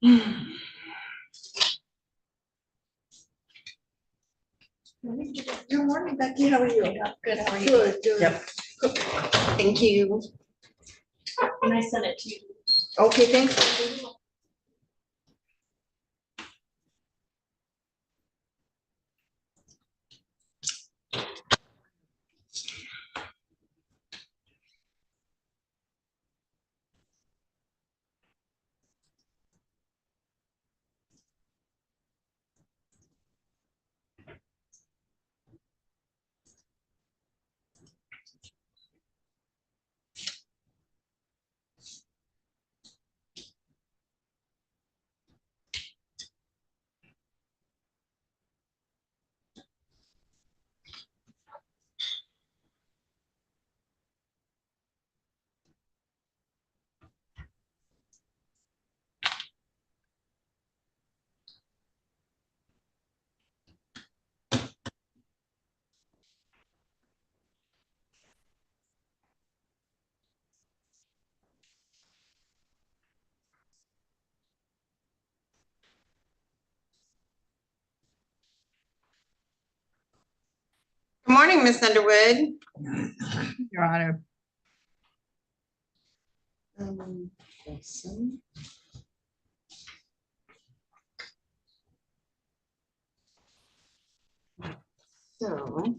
Good morning, Becky. How are you? Good, how are you? Good, good. Yep. Thank you. And I sent it to you. Okay, thanks. Good morning, Miss Underwood. Your Honor. Awesome. So.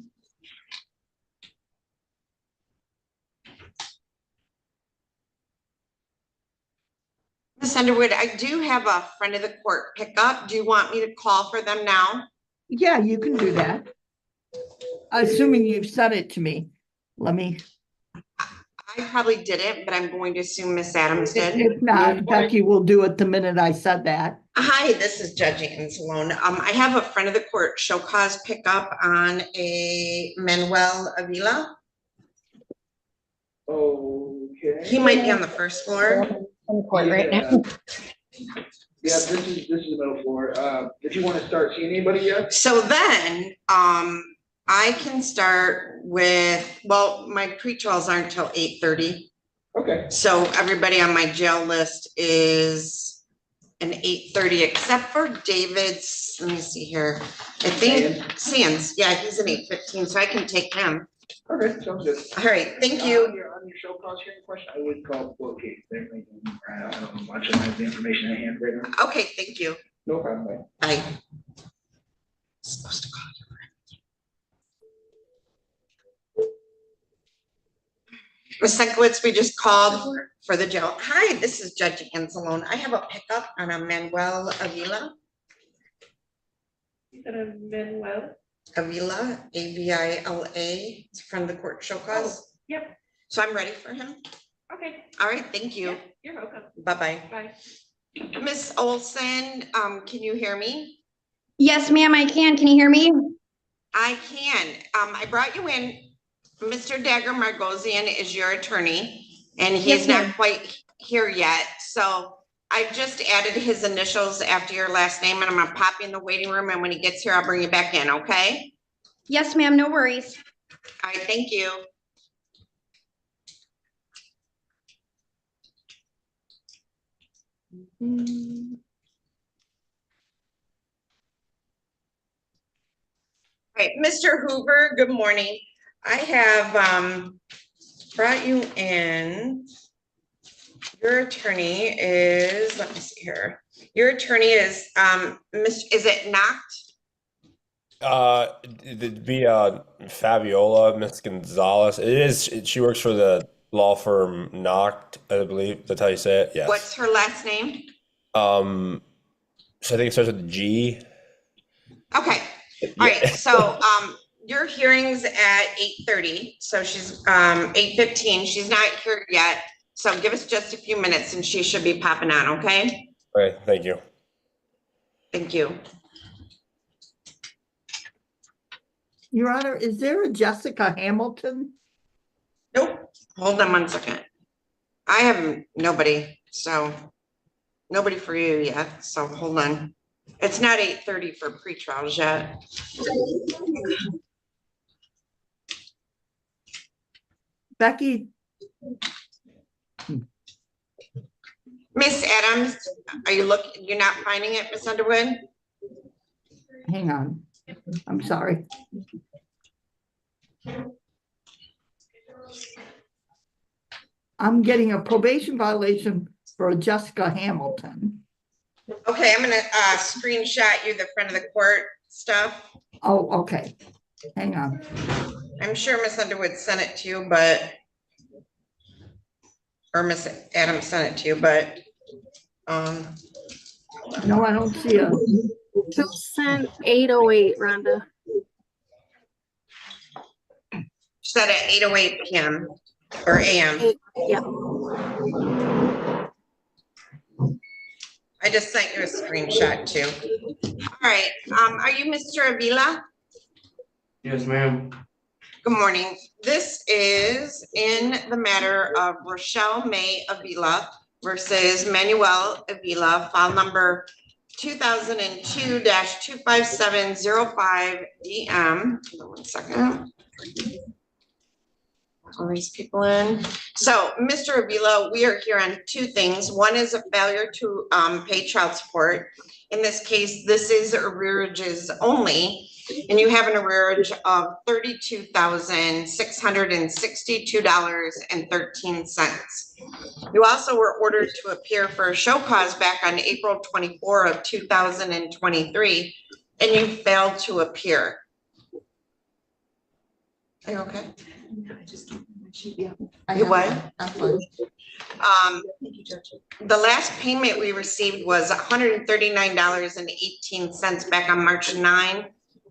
Miss Underwood, I do have a friend of the court pickup. Do you want me to call for them now? Yeah, you can do that. Assuming you've sent it to me. Let me, I probably didn't, but I'm going to assume Miss Adams did. if not, Becky will do it the minute I said that. Hi, this is Judge Ann Sloan. I have a friend of the court show cause pickup on a Manuel Avila. Okay. He might be on the first floor. On court right now. Yeah, this is the middle floor. Did you want to start seeing anybody yet? So then, I can start with, well, my pre-trials aren't until 8:30. Okay. So everybody on my jail list is an 8:30, except for David's, let me see here. I think Sands, yeah, he's an 8:15, so I can take him. Okay, sounds good. All right, thank you. On your show cause hearing question, I would call the case. I don't know much of the information at hand right now. Okay, thank you. No problem. Bye. Bye. Supposed to call you. Ms. Senkowitz, we just called for the jail. Hi, this is Judge Ann Sloan. I have a pickup on a Manuel Avila. You said a Manuel? Avila, A-V-I-L-A. It's from the court show cause. Yep. So I'm ready for him. Okay. All right, thank you. Yeah, you're welcome. Bye-bye. Bye. Miss Olson, can you hear me? Yes, ma'am, I can. Can you hear me? I can. I brought you in. Mr. Dagger Margosian is your attorney, and he's Yes, not ma'am. quite here yet. So I just added his initials after your last name, and I'm gonna pop you in the waiting room, and when he gets here, I'll bring you back in, okay? Yes, ma'am, no worries. All right, thank you. All right, Mr. Hoover, good morning. I have brought you in. Your attorney is, let me see here. Your attorney is is it Knocked? It'd be Fabiola, Miss Gonzalez. It is. She works for the law firm Knocked, I believe. That's how you say it. Yes. What's her last name? So I think it starts with G. Okay. All right. So your hearing's at 8:30. So she's 8:15. She's not here yet. So give us just a few minutes and she should be popping on, okay? Okay, thank you. Thank you. Your Honor, is there a Jessica Hamilton? Nope. Hold on one second. I have nobody. So nobody for you yet. So hold on. It's not 8:30 for pre-trials yet. Becky? Miss Adams, are you looking, you're not finding it, Miss Underwood? Hang on. I'm sorry. I'm getting a probation violation for Jessica Hamilton. Okay, I'm gonna screenshot you the front of the court stuff. Oh, okay. Hang on. I'm sure Miss Underwood sent it to you, but or Miss Adams sent it to you, but No, I don't see a, Bill sent 8:08, Rhonda. said at 8:08 p.m. or a.m. Yeah. I just sent you a screenshot too. All right, are you Mr. Avila? Yes, ma'am. Good morning. This is in the matter of Rochelle May Avila versus Manuel Avila, file number 2002-25705 DM. Hold on 1 second. All these people in. So, Mr. Avila, we are here on two things. One is a failure to pay child support. In this case, this is arrearages only, and you have an arrearage of $32,662.13. You also were ordered to appear for a show cause back on April 24 of 2023, and you failed to appear. Are you okay? You what? The last payment we received was $139.18 back on March 9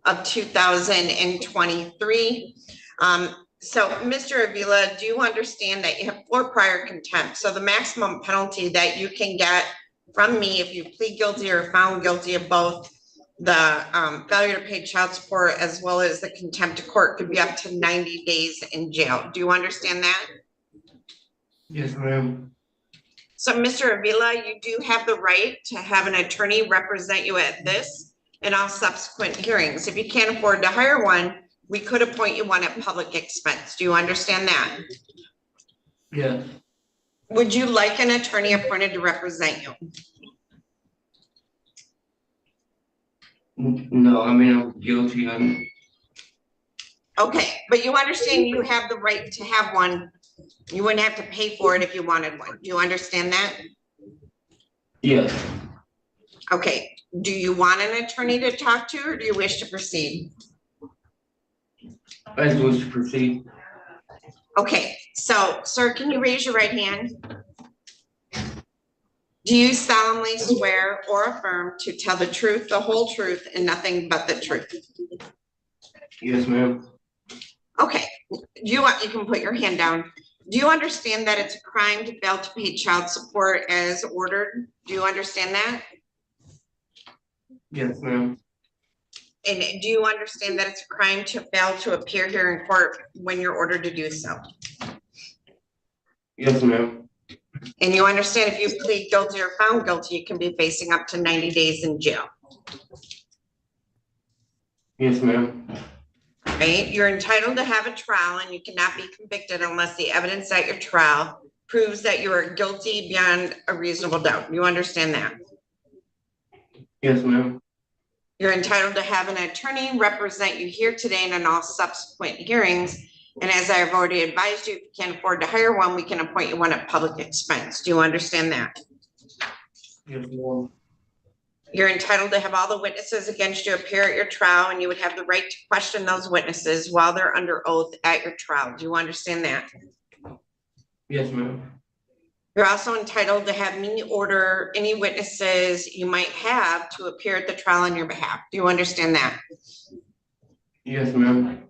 of 2023. So Mr. Avila, do you understand that you have 4 prior contempts? So the maximum penalty that you can get from me if you plead guilty or found guilty of both the failure to pay child support as well as the contempt of court could be up to 90 days in jail. Do you understand that? Yes, ma'am. So Mr. Avila, you do have the right to have an attorney represent you at this and all subsequent hearings. If you can't afford to hire one, we could appoint you one at public expense. Do you understand that? Yes. Would you like an attorney appointed to represent you? No, I mean, I'm guilty. Okay, but you understand you have the right to have one. You wouldn't have to pay for it if you wanted one. Do you understand that? Yes. Okay, do you want an attorney to talk to or do you wish to proceed? I just wish to proceed. Okay, so sir, can you raise your right hand? Do you solemnly swear or affirm to tell the truth, the whole truth, and nothing but the truth? Yes, ma'am. Okay, you can put your hand down. Do you understand that it's a crime to fail to pay child support as ordered? Do you understand that? Yes, ma'am. And do you understand that it's a crime to fail to appear here in court when you're ordered to do so? Yes, ma'am. And you understand if you plead guilty or found guilty, you can be facing up to 90 days in jail. Yes, ma'am. Right? You're entitled to have a trial and you cannot be convicted unless the evidence at your trial proves that you are guilty beyond a reasonable doubt. You understand that? Yes, ma'am. You're entitled to have an attorney represent you here today and in all subsequent hearings. And as I have already advised you, if you can't afford to hire one, we can appoint you one at public expense. Do you understand that? Yes, ma'am. You're entitled to have all the witnesses against you appear at your trial, and you would have the right to question those witnesses while they're under oath at your trial. Do you understand that? Yes, ma'am. You're also entitled to have me order any witnesses you might have to appear at the trial on your behalf. Do you understand that? Yes, ma'am.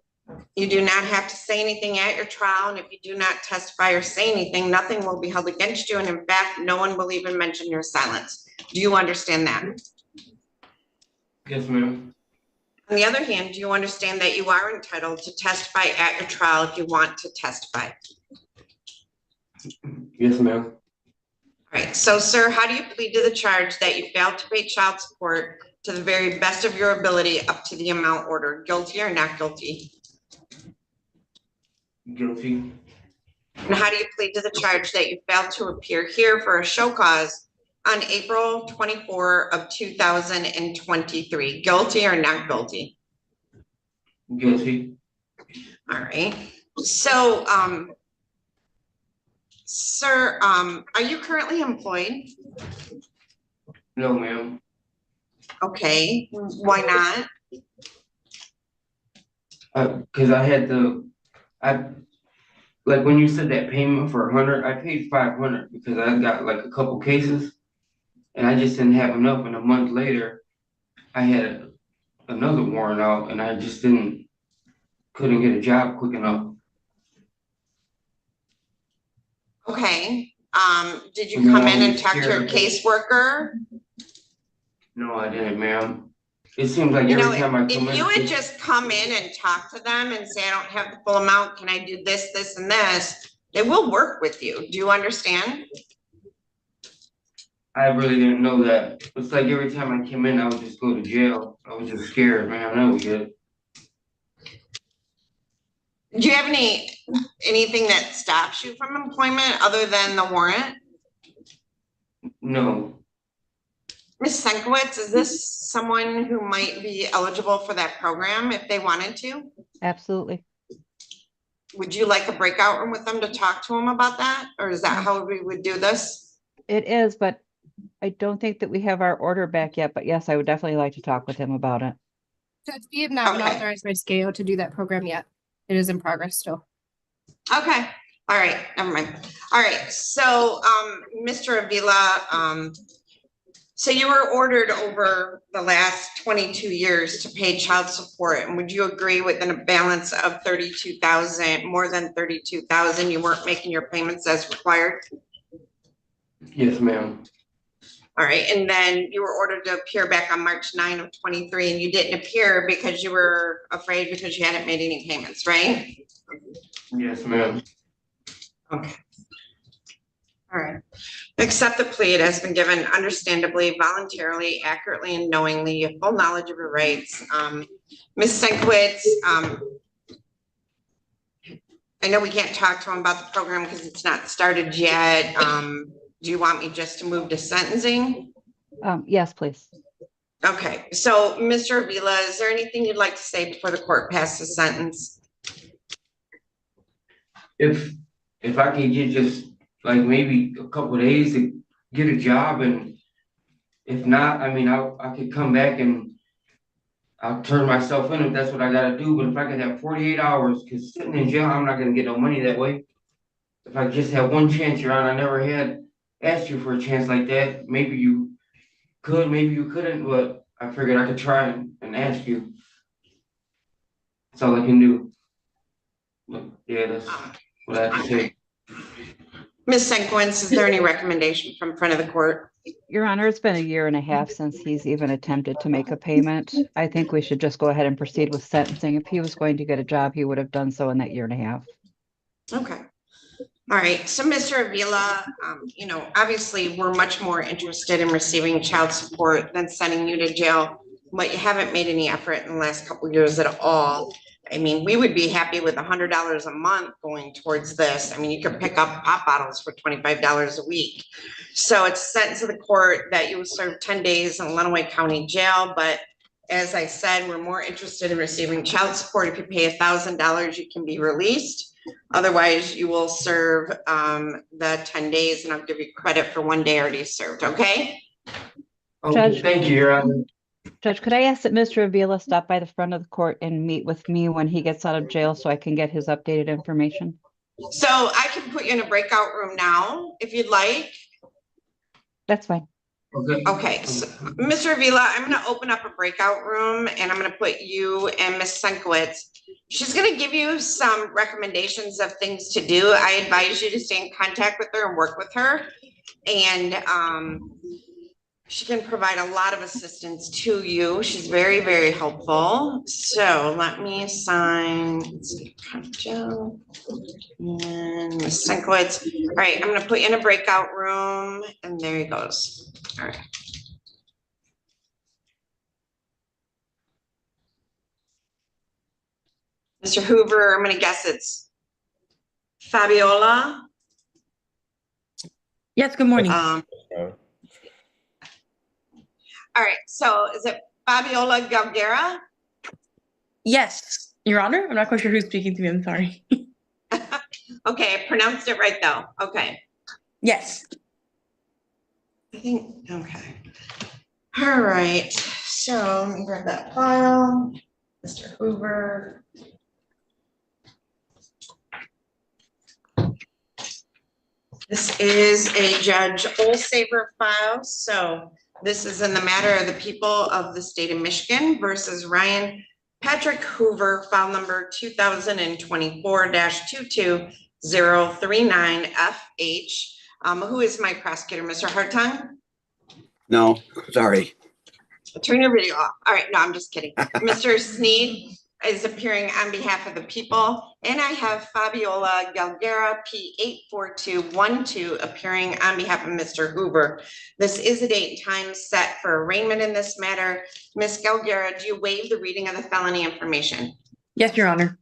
You do not have to say anything at your trial, and if you do not testify or say anything, nothing will be held against you, and in fact, no one will even mention your silence. Do you understand that? Yes, ma'am. On the other hand, do you understand that you are entitled to testify at your trial if you want to testify? Yes, ma'am. All right, so sir, how do you plead to the charge that you failed to pay child support to the very best of your ability up to the amount ordered? Guilty or not guilty? Guilty. And how do you plead to the charge that you failed to appear here for a show cause on April 24 of 2023. Guilty or not guilty? Guilty. All right. So, sir, are you currently employed? No, ma'am. Okay, why not? Cause I had like when you said that payment for 100, I paid 500 because I got like a couple cases and I just didn't have enough. And a month later, I had another warrant out and I just couldn't get a job quick enough. Okay, did you come in and talk to your caseworker? No, I didn't, ma'am. It seems like You know, every time I come if you in, had just come in and talked to them and say, I don't have the full amount, can I do this, this, and this? They will work with you. Do you understand? I really didn't know that. It's like every time I came in, I would just go to jail. I was just scared, man. That was good. Do you have anything that stops you from employment other than the warrant? No, Ms. Senkowitz, is this someone who might be eligible for that program if they wanted to? Absolutely. Would you like a breakout room with them to talk to them about that? Or is that how we would do this? It is, but I don't think that we have our order back yet, but yes, I would definitely like to talk with him about it. Judge, we have not been Okay. authorized by SCAO to do that program yet. It is in progress still. Okay, all right, never mind. All right, so, Mr. Avila, so you were ordered over the last 22 years to pay child support, and would you agree within a balance of 32,000, more than 32,000, you weren't making your payments as required? yes, ma'am. All right, and then you were ordered to appear back on March 9 of 23, and you didn't appear because you were afraid because you hadn't made any payments, right? Yes, ma'am. Okay. All right. Accept the plea. It has been given understandably, voluntarily, accurately, and knowingly. You have full knowledge of your rights. Ms. Senkowitz, I know we can't talk to him about the program because it's not started yet. Do you want me just to move to sentencing? Yes, please. Okay, so Mr. Avila, is there anything you'd like to say before the court passes sentence? If I could get just like maybe a couple of days to get a job, and if not, I mean, I could come back and I'll turn myself in if that's what I gotta do. But if I could have 48 hours, because sitting in jail, I'm not gonna get no money that way. If I just had one chance, Your Honor, I never had asked you for a chance like that. Maybe you could, maybe you couldn't, but I figured I could try and ask you. That's all I can do. But yeah, that's what I have to say. Ms. Senkowitz, is there any recommendation from front of the court? Your Honor, it's been 1.5 years since he's even attempted to make a payment. I think we should just go ahead and proceed with sentencing. If he was going to get a job, he would have done so in that 1.5 years. Okay. All right. So Mr. Avila, you know, obviously we're much more interested in receiving child support than sending you to jail, but you haven't made any effort in the last couple of years at all. I mean, we would be happy with $100 a month going towards this. I mean, you could pick up pop bottles for $25 a week. So it's sent to the court that you will serve 10 days in Lenawee County Jail. But as I said, we're more interested in receiving child support. If you pay $1,000, you can be released. Otherwise, you will serve the 10 days, and I'll give you credit for 1 day already served, okay? Okay, Judge. thank you, Your Honor. Judge, could I ask that Mr. Avila stop by the front of the court and meet with me when he gets out of jail so I can get his updated information? So I can put you in a breakout room now, if you'd like. That's fine. Okay. Okay, so Mr. Avila, I'm gonna open up a breakout room and I'm gonna put you and Ms. Senkowitz. She's gonna give you some recommendations of things to do. I advise you to stay in contact with her and work with her. And she can provide a lot of assistance to you. She's very, very helpful. So let me assign, let's see, Joe and Ms. Senkowitz. All right, I'm gonna put you in a breakout room and there he goes. All right. Mr. Hoover, I'm gonna guess it's Fabiola. Yes, good morning. All right, so is it Fabiola Galguera? Yes, Your Honor. I'm not quite sure who's speaking to me. I'm sorry. Okay, I pronounced it right though. Okay. Yes. I think, okay. All right, so let me grab that file. Mr. Hoover. This is a Judge Olsaver file, so this is in the matter of the people of the state of Michigan versus Ryan Patrick Hoover, file number 2024-22039FH. Who is my prosecutor, Mr. Hartung? No, sorry. Turn your video off. All right, no, I'm just kidding. Mr. Sneed is appearing on behalf of the people, and I have Fabiola Galguera, P84212, appearing on behalf of Mr. Hoover. This is a date and time set for arraignment in this matter. Ms. Galguera, do you waive the reading of the felony information? Yes, Your Honor.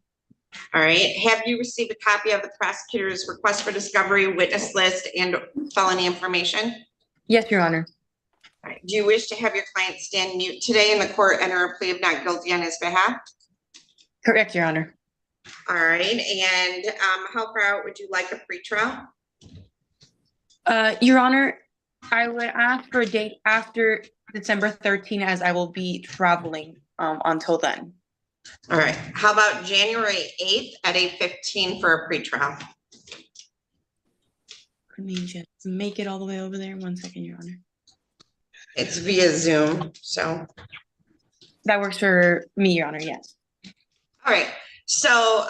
All right. Have you received a copy of the prosecutor's request for discovery, witness list, and felony information? Yes, Your Honor. All right. Do you wish to have your client stand mute today in the court, enter a plea of not guilty on his behalf? Correct, Your Honor. All right, and how far out would you like a pretrial? Your Honor, I would ask for a date after December 13 as I will be traveling until then. All right, how about January 8th at 8:15 for a pretrial? Let me just make it all the way over there. 1 second, Your Honor. It's via Zoom, so. That works for me, Your Honor, yes. All right, so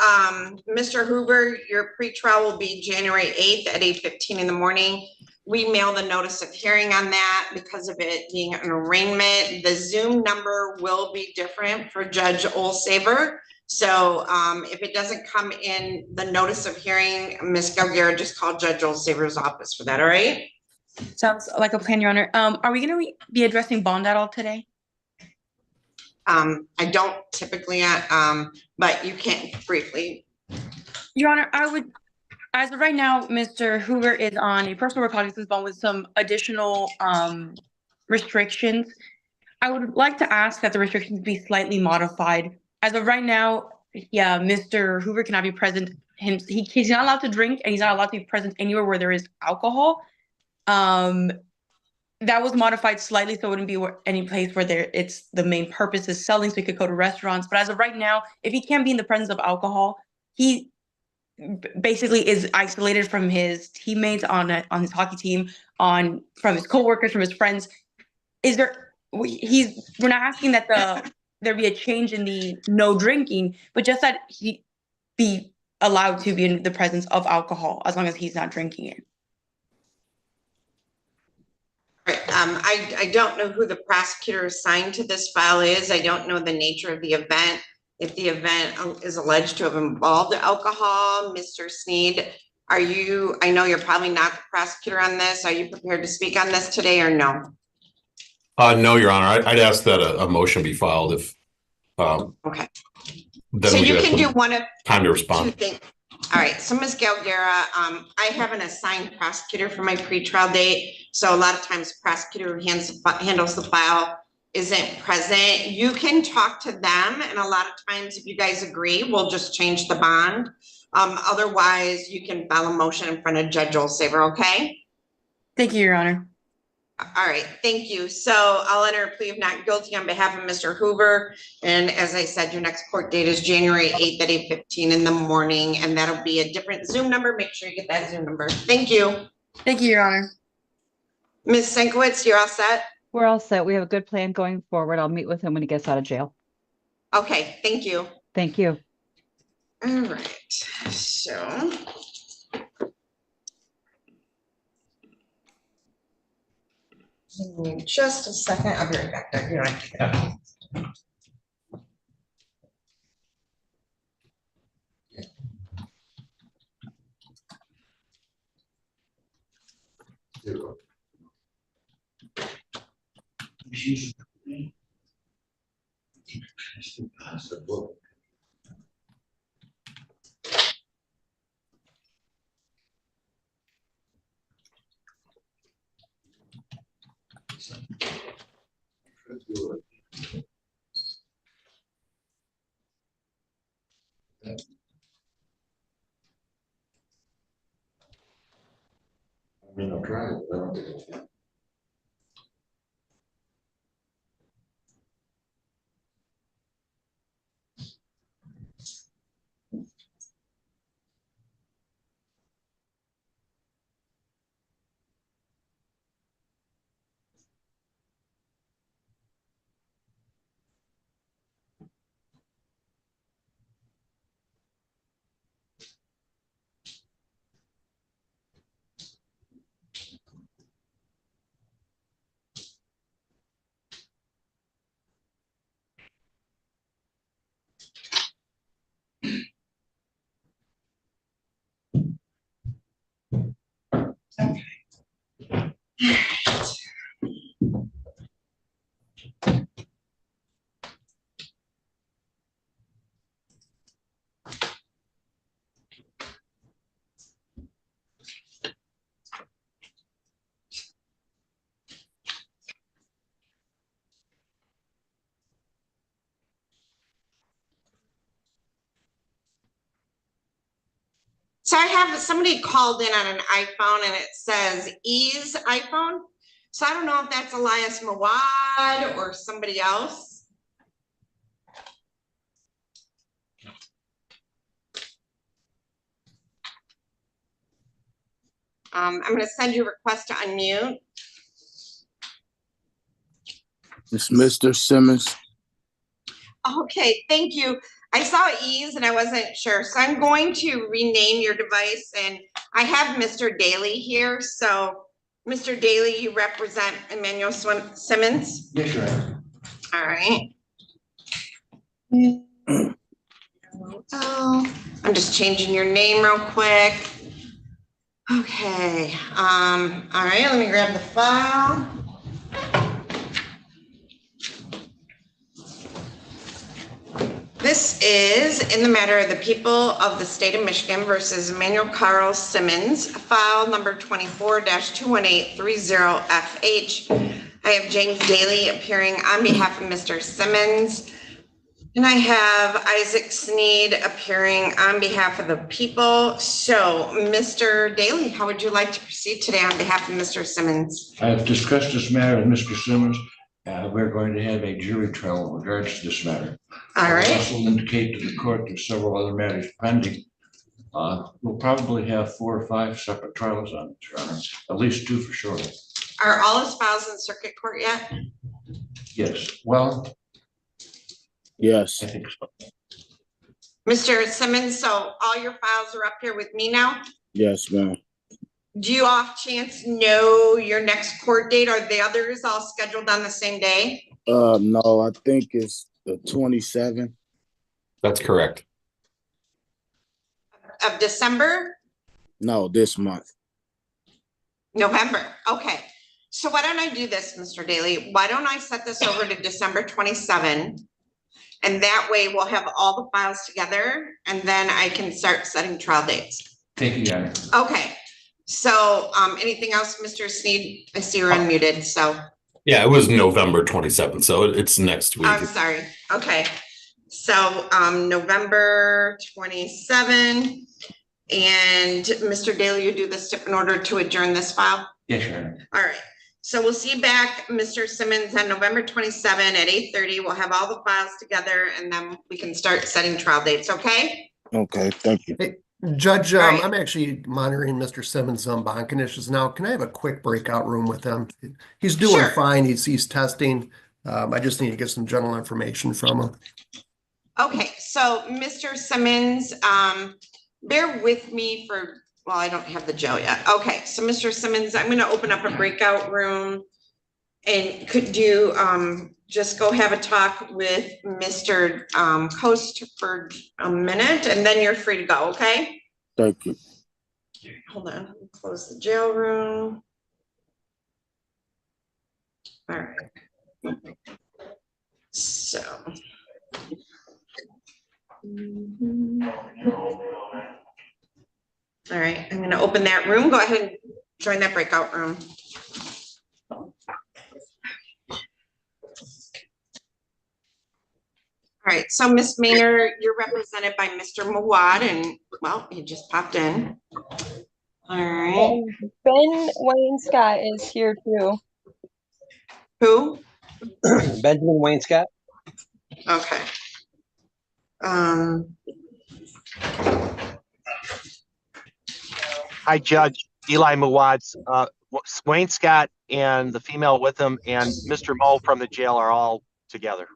Mr. Hoover, your pretrial will be January 8th at 8:15 in the morning. We mail the notice of hearing on that because of it being an arraignment. The Zoom number will be different for Judge Olsaver. So if it doesn't come in the notice of hearing, Ms. Galguera, just call Judge Olsaver's office for that, all right? Sounds like a plan, Your Honor. Are we going to be addressing bond at all today? I don't typically, but you can briefly. Your Honor, I would, as of right now, Mr. Hoover is on a personal recognizance bond with some additional restrictions. I would like to ask that the restrictions be slightly modified. As of right now, yeah, Mr. Hoover cannot be present. He's not allowed to drink, and he's not allowed to be present anywhere where there is alcohol. That was modified slightly, so it wouldn't be any place where the main purpose is selling, so he could go to restaurants. But as of right now, if he can't be in the presence of alcohol, he basically is isolated from his teammates on his hockey team, from his coworkers, from his friends. We're not asking that there be a change in the no drinking, but just that he be allowed to be in the presence of alcohol as long as he's not drinking it. Right. I don't know who the prosecutor assigned to this file is. I don't know the nature of the event. If the event is alleged to have involved alcohol, Mr. Sneed, I know you're probably not the prosecutor on this. Are you prepared to speak on this today or no? No, Your Honor. I'd ask that a motion be filed if. Okay. Then so we you get can do one of time to two respond. things. All right, so Ms. Galguera, I have an assigned prosecutor for my pretrial date. So a lot of times prosecutor who handles the file isn't present. You can talk to them, and a lot of times if you guys agree, we'll just change the bond. Otherwise, you can file a motion in front of Judge Olsaver, okay? Thank you, Your Honor. All right, thank you. So I'll enter a plea of not guilty on behalf of Mr. Hoover. And as I said, your next court date is January 8th at 8:15 in the morning, and that'll be a different Zoom number. Make sure you get that Zoom number. Thank you. Thank you, Your Honor. Ms. Sienkiewicz, you're all set? We're all set. We have a good plan going forward. I'll meet with him when he gets out of jail. Okay, thank you. Thank you. All right, so. Give me just a second. I'll be right back there. You don't have to get up. I mean, I'll try it, but I don't think I can. So I have somebody called in on an iPhone and it says Ease iPhone. So I don't know if that's Elias Mawad or somebody else. I'm going to send you a request to unmute. It's Mr. Simmons. Okay, thank you. I saw Ease and I wasn't sure. So I'm going to rename your device and I have Mr. Daly here. So Mr. Daly, you represent Manuel Simmons? Yes, Your Honor. All right. Oh, I'm just changing your name real quick. Okay, all right, let me grab the file. This is in the matter of the people of the state of Michigan versus Manuel Carl Simmons, file number 24-21830FH. I have James Daly appearing on behalf of Mr. Simmons. And I have Isaac Sneed appearing on behalf of the people. So, Mr. Daly, how would you like to proceed today on behalf of Mr. Simmons? I have discussed this matter with Mr. Simmons. We're going to have a jury trial in regards to this matter. All right. I will also indicate to the court there's several other matters pending. We'll probably have 4 or 5 separate trials on it, Your Honor. At least 2 for sure. Are all his files in circuit court yet? Yes. Well, yes. I think so. Mr. Simmons, so all your files are up here with me now? Yes, ma'am. Do you off chance know your next court date? Are the others all scheduled on the same day? No, I think it's the 27th. That's correct. Of December? No, this month. November, okay. So why don't I do this, Mr. Daly? Why don't I set this over to December 27? And that way we'll have all the files together and then I can start setting trial dates. Thank you, Your Honor. Okay, so anything else, Mr. Sneed? I see you're unmuted, so. Yeah, it was November 27th, so it's next week. I'm sorry, okay. So November 27, and Mr. Daly, you do this in order to adjourn this file? Yes, Your Honor. All right, so we'll see you back, Mr. Simmons, on November 27 at 8:30. We'll have all the files together and then we can start setting trial dates, okay? Okay, thank you. Hey, Judge, right. I'm actually monitoring Mr. Simmons' bond conditions now. Can I have a quick breakout room with him? He's doing Sure. fine. He's testing. I just need to get some general information from him. Okay, so Mr. Simmons, bear with me for, well, I don't have the Joe yet. Okay, so Mr. Simmons, I'm gonna open up a breakout room. And could you just go have a talk with Mr. Coast for a minute and then you're free to go, okay? Thank you. Hold on, let me close the jail room. All right. So. All right, I'm gonna open that room. Go ahead and join that breakout room. right, so Miss Maynard, you're represented by Mr. Mawad, and well, he just popped in. All right. Ben Wayne Scott is here too. Who? Benjamin Wayne Scott. Okay. Hi, Judge Eli Muwad's, Wayne Scott and the female with him and Mr. Moe from the jail are all together.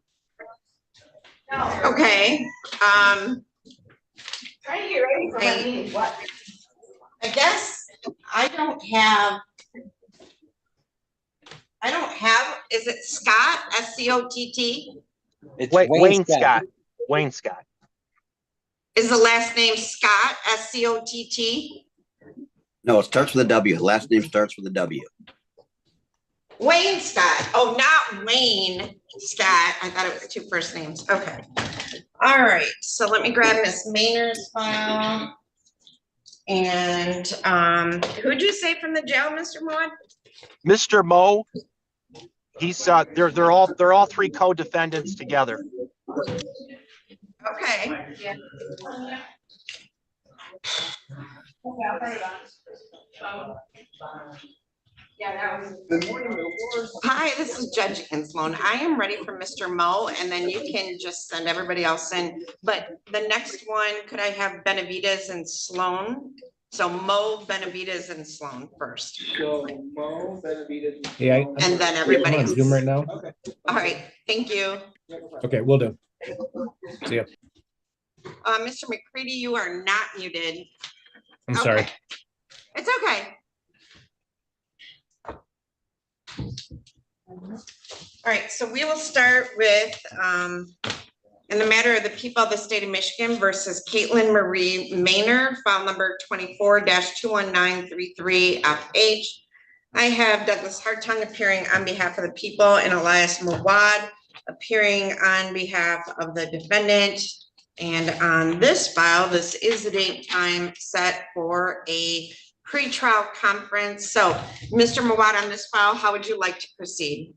Okay. I guess I don't have, is it Scott, S-C-O-T-T? It's Wayne Scott. Wayne Scott. Is the last name Scott, S-C-O-T-T? No, it starts with a W. Last name starts with a W. Wayne Scott. Oh, not Wayne Scott. I thought it was 2 first names. Okay. All right. So let me grab Miss Maynard's file. And who'd you say from the jail, Mr. Moore? Mr. Moe, he's they're all 3 co-defendants together. Okay. Hi, this is Judge Sloan. I am ready for Mr. Moe, and then you can just send everybody else in. But the next one, could I have Benavides and Sloan? So Moe, Benavides, and Sloan first. So Mo, Benavides. Yeah. And then everybody I'm on else. Zoom right now. Okay. All right, thank you. Okay, we'll do. See ya. Mr. McCready, you are not muted. I'm sorry. It's okay. All right, so we will start with, in the matter of the people of the state of Michigan versus Caitlin Marie Maynard, file number 24-21933FH. I have Douglas Hartung appearing on behalf of the people and Elias Mawad appearing on behalf of the defendant. And on this file, this is the date time set for a pretrial conference. So, Mr. Mawad, on this file, how would you like to proceed?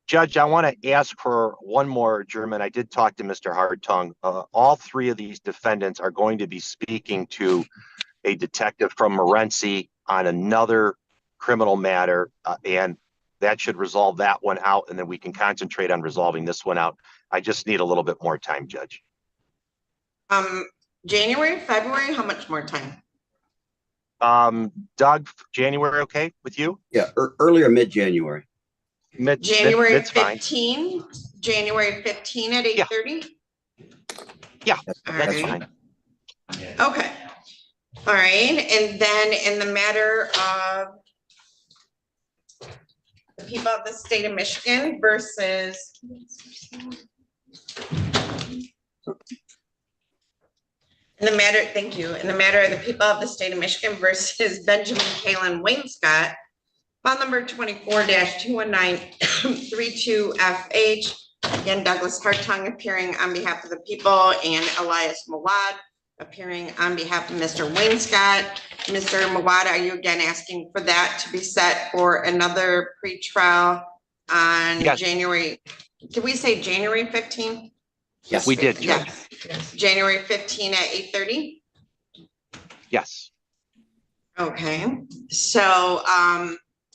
Judge, I want to ask for one more adjournment. I did talk to Mr. Hartung. All 3 of these defendants are going to be speaking to a detective from Morenci on another criminal matter, and that should resolve that one out, and then we can concentrate on resolving this one out. I just need a little bit more time, Judge. January, February, how much more time? Doug, January, okay with you? Yeah, earlier mid-January. January 15, January 15 at 8:30? Yeah, that's right. fine. Okay. All right, and then in the matter of the people of the state of Michigan versus in the matter, thank you, in the matter of the people of the state of Michigan versus Benjamin Kalen Wayne Scott, file number 24-21932FH. Again, Douglas Hartung appearing on behalf of the people and Elias Mawad appearing on behalf of Mr. Wayne Scott. Mr. Mawad, are you again asking for that to be set for another pretrial on January? Did we say January 15th? Yes, we did. Yes. January 15 at 8:30? Yes. Okay, so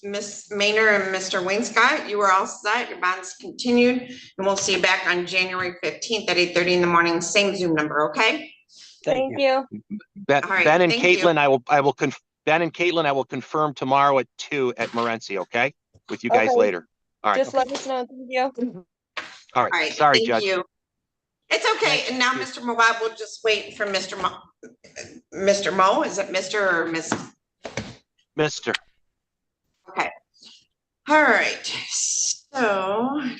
Ms. Maynard and Mr. Wayne Scott, you are all set. Your bond's continued, and we'll see you back on January 15th at 8:30 in the morning. Same Zoom number, okay? Thank you. Ben and Caitlin, Ben and Caitlin, I will confirm tomorrow at 2 at Morenci, okay? With you guys Okay. later. All right. Just let us know. Thank you. All right. Sorry, thank Judge. you. It's okay. And now, Mr. Mawad, we'll just wait for Mr. Mo. Mr. Mo, is it Mr. or Miss? Mr. Okay. All right. So I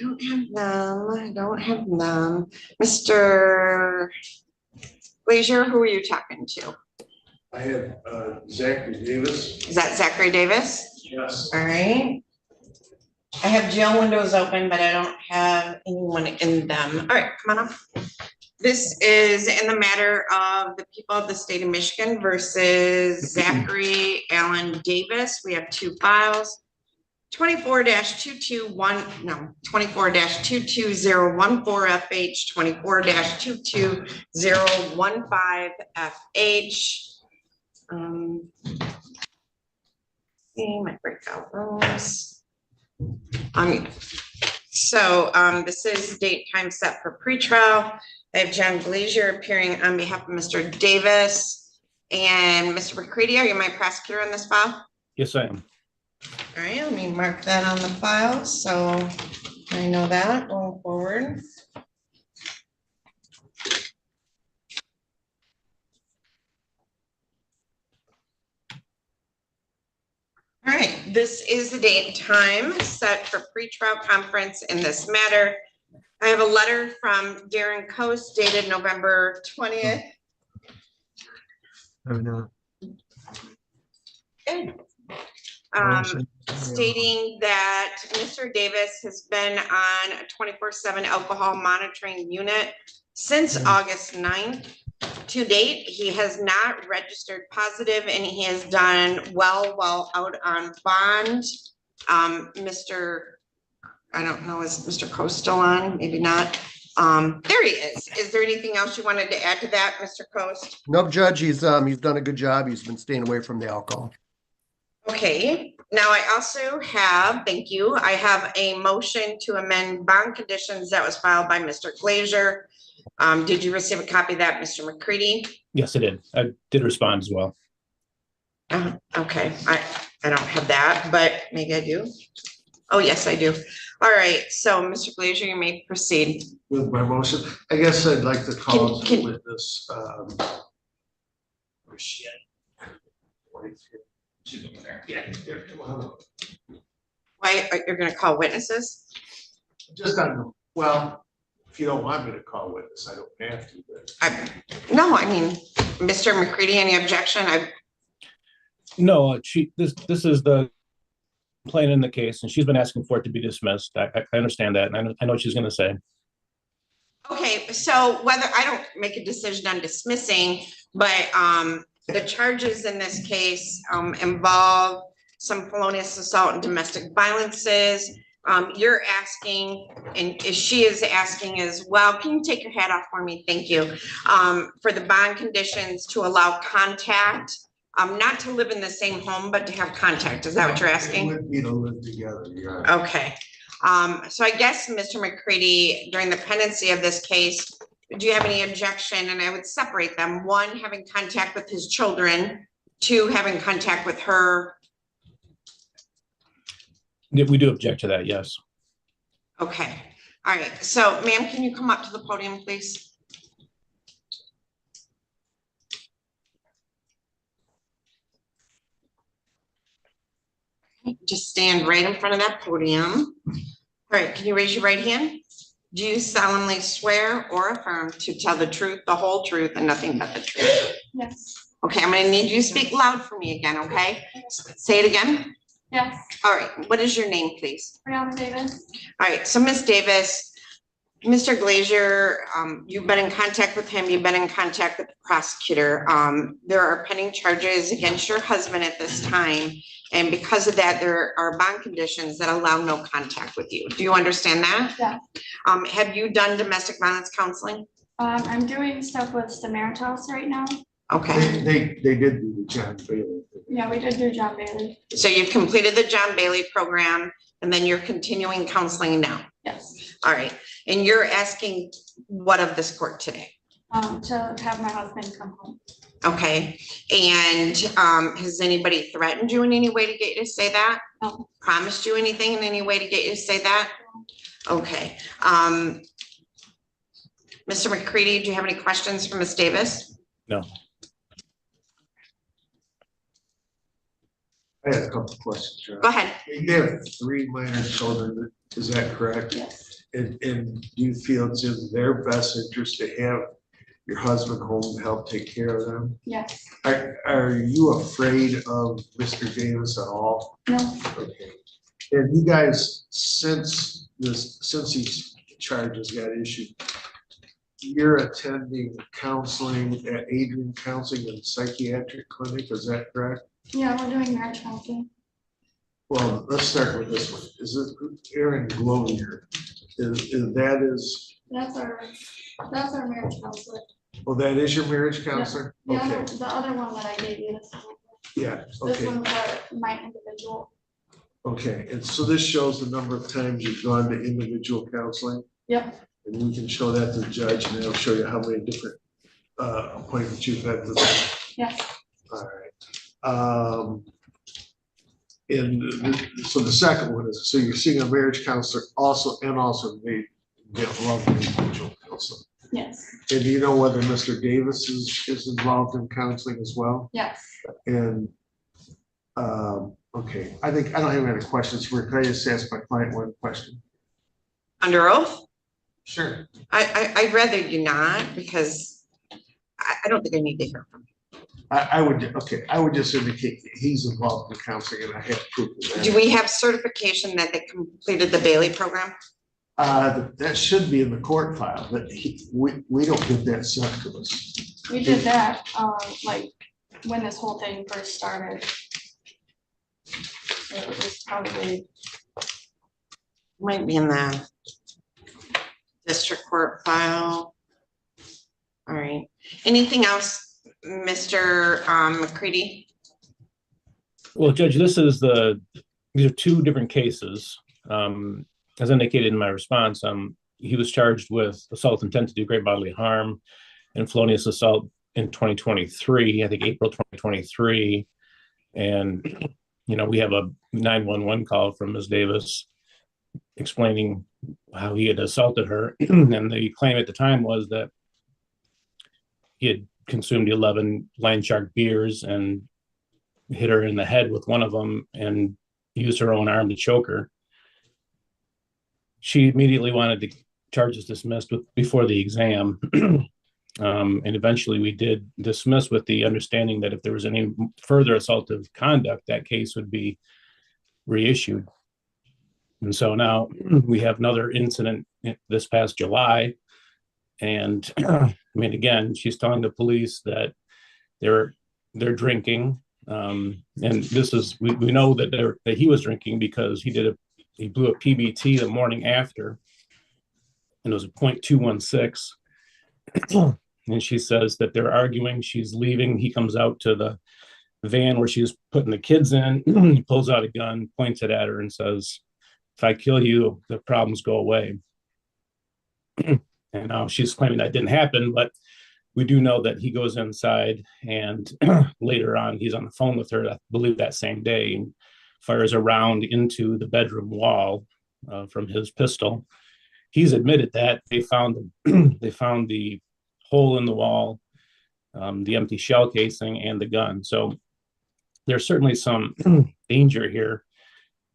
don't have them. Mr. Glazier, who are you talking to? I have Zachary Davis. Is that Zachary Davis? Yes. All right. I have jail windows open, but I don't have anyone in them. All right, come on up. This is in the matter of the people of the state of Michigan versus Zachary Allen Davis. We have 2 files. 24-22014FH, 24-22015FH. See my breakout rooms. This is date time set for pretrial. I have John Glazier appearing on behalf of Mr. Davis and Mr. McCready. Are you my prosecutor on this file? Yes, I am. All right, let me mark that on the file so I know that going forward. All right, this is the date and time set for pretrial conference in this matter. I have a letter from Darren Coast dated November 20th. Stating that Mr. Davis has been on a 24/7 alcohol monitoring unit since August 9th. To date, he has not registered positive and he has done well while out on bond. I don't know, is Mr. Coast still on? Maybe not. There he is. Is there anything else you wanted to add to that, Mr. Coast? Nope, Judge, he's done a good job. He's been staying away from the alcohol. Okay, now I also have, thank you, I have a motion to amend bond conditions that was filed by Mr. Glazier. Did you receive a copy of that, Mr. McCready? Yes, I did. I did respond as well. Okay, I don't have that, but maybe I do. Oh, yes, I do. All right, so Mr. Glazier, you may proceed. With my motion, I guess I'd like to call as a witness. Why, you're gonna call witnesses? Just well, if you don't want me to call witness, I don't have to, but. No, I mean, Mr. McCready, any objection? No, this is the complaint in the case, and she's been asking for it to be dismissed. I understand that, and I know what she's going to say. Okay, so whether I don't make a decision on dismissing, but the charges in this case involve some felonious assault and domestic violences. You're asking, and she is asking as well. Can you take your hat off for me? Thank you. For the bond conditions to allow contact, not to live in the same home, but to have contact. Is that what you're asking? It would be to live together, yeah. Okay. So I guess, Mr. McCready, during the pendency of this case, do you have any objection? And I would separate them. One, having contact with his children. Two, having contact with her. We do object to that, yes. Okay. All right. So, ma'am, can you come up to the podium, please? Just stand right in front of that podium. All right. Can you raise your right hand? Do you solemnly swear or affirm to tell the truth, the whole truth, and nothing but the truth? Yes. Okay. I'm going to need you to speak loud for me again, okay? Say it again. Yes. All right. What is your name, please? Davis. All right. So, Ms. Davis, Mr. Glazier, you've been in contact with him. You've been in contact with the prosecutor. There are pending charges against your husband at this time. And because of that, there are bond conditions that allow no contact with you. Do you understand that? Yeah. Have you done domestic violence counseling? I'm doing stuff with Samaritas right now. Okay. They did do the John Bailey. Yeah, we did do John Bailey. So you've completed the John Bailey program and then you're continuing counseling now? Yes. All right. And you're asking what of this court today? To have my husband come home. Okay. And has anybody threatened you in any way to get you to say that? No. Promised you anything in any way to get you to say that? No. Okay. Mr. McCready, do you have any questions for Ms. Davis? No. I had a couple of questions, John. Go ahead. You have 3 minor children, is that correct? Yes. And do you feel it's in their best interest to have your husband home to help take care of them? Yes. Are you afraid of Mr. Davis at all? No. Okay. And you guys, since these charges got issued, you're attending counseling at Adrian Counseling and Psychiatric Clinic, is that correct? Yeah, we're doing marriage counseling. Well, let's start with this one. Is it Aaron Glover? That's our marriage counselor. Oh, that is your marriage counselor? The Okay, other one that I gave you, yeah, this okay, one's my individual. okay. And so this shows the number of times you've gone to individual counseling? Yep. And we can show that to the judge and it'll show you how many different appointments you've had this. Yes. All right. So the second one is, so you're seeing a marriage counselor also, and also they get involved in individual counseling. Yes. And do you know whether Mr. Davis is involved in counseling as well? Yes. And, okay, I think, I don't have any questions for you. Can I just ask my client one question? Under oath? Sure. I'd rather you not, because I don't think I need to hear from him. I would just indicate that he's involved in counseling and I have proof of that. Do we have certification that they completed the Bailey program? That should be in the court file, but we don't get that sent to us. We did that, like, when this whole thing first started. So it was probably. Might be in the district court file. All right. Anything else, Mr. McCready? Well, Judge, these are two different cases. As indicated in my response, he was charged with assault intent to do great bodily harm and felonious assault in 2023, I think April 2023. And, we have a 911 call from Ms. Davis explaining how he had assaulted her. And the claim at the time was that he had consumed 11 Land Shark beers and hit her in the head with one of them and used her own arm to choke her. She immediately wanted the charges dismissed before the exam. And eventually we did dismiss with the understanding that if there was any further assaultive conduct, that case would be reissued. And so now we have another incident this past July. And again, she's telling the police that they're drinking. And this is, we know that he was drinking because he blew a PBT the morning after, and it was a 0.216. And she says that they're arguing, she's leaving. He comes out to the van where she was putting the kids in. He pulls out a gun, points it at her and says, "If I kill you, the problems go away." And now she's claiming that didn't happen, but we do know that he goes inside and later on, he's on the phone with her, I believe that same day, and fires a round into the bedroom wall from his pistol. He's admitted that they found the hole in the wall, the empty shell casing, and the gun. So there's certainly some danger here,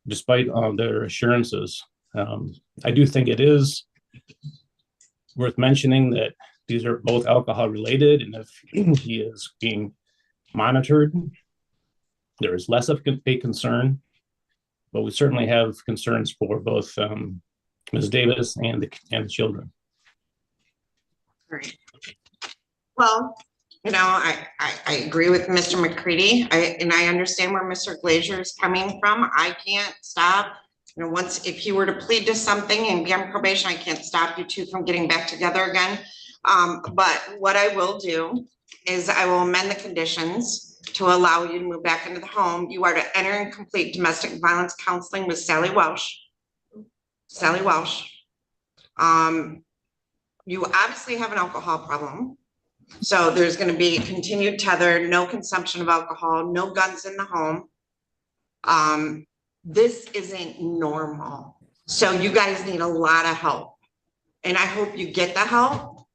despite their assurances. I do think it is worth mentioning that these are both alcohol related, and if he is being monitored, there is less of a concern, but we certainly have concerns for both Ms. Davis and the children. Great. Well, I agree with Mr. McCready, and I understand where Mr. Glazier is coming from. I can't stop. If he were to plead to something and be on probation, I can't stop you two from getting back together again. But what I will do is I will amend the conditions to allow you to move back into the home. You are to enter and complete domestic violence counseling with Sally Welsh. Sally Welsh. You obviously have an alcohol problem. So there's going to be a continued tether, no consumption of alcohol, no guns in the home. This isn't normal. So you guys need a lot of help. And I hope you get the help,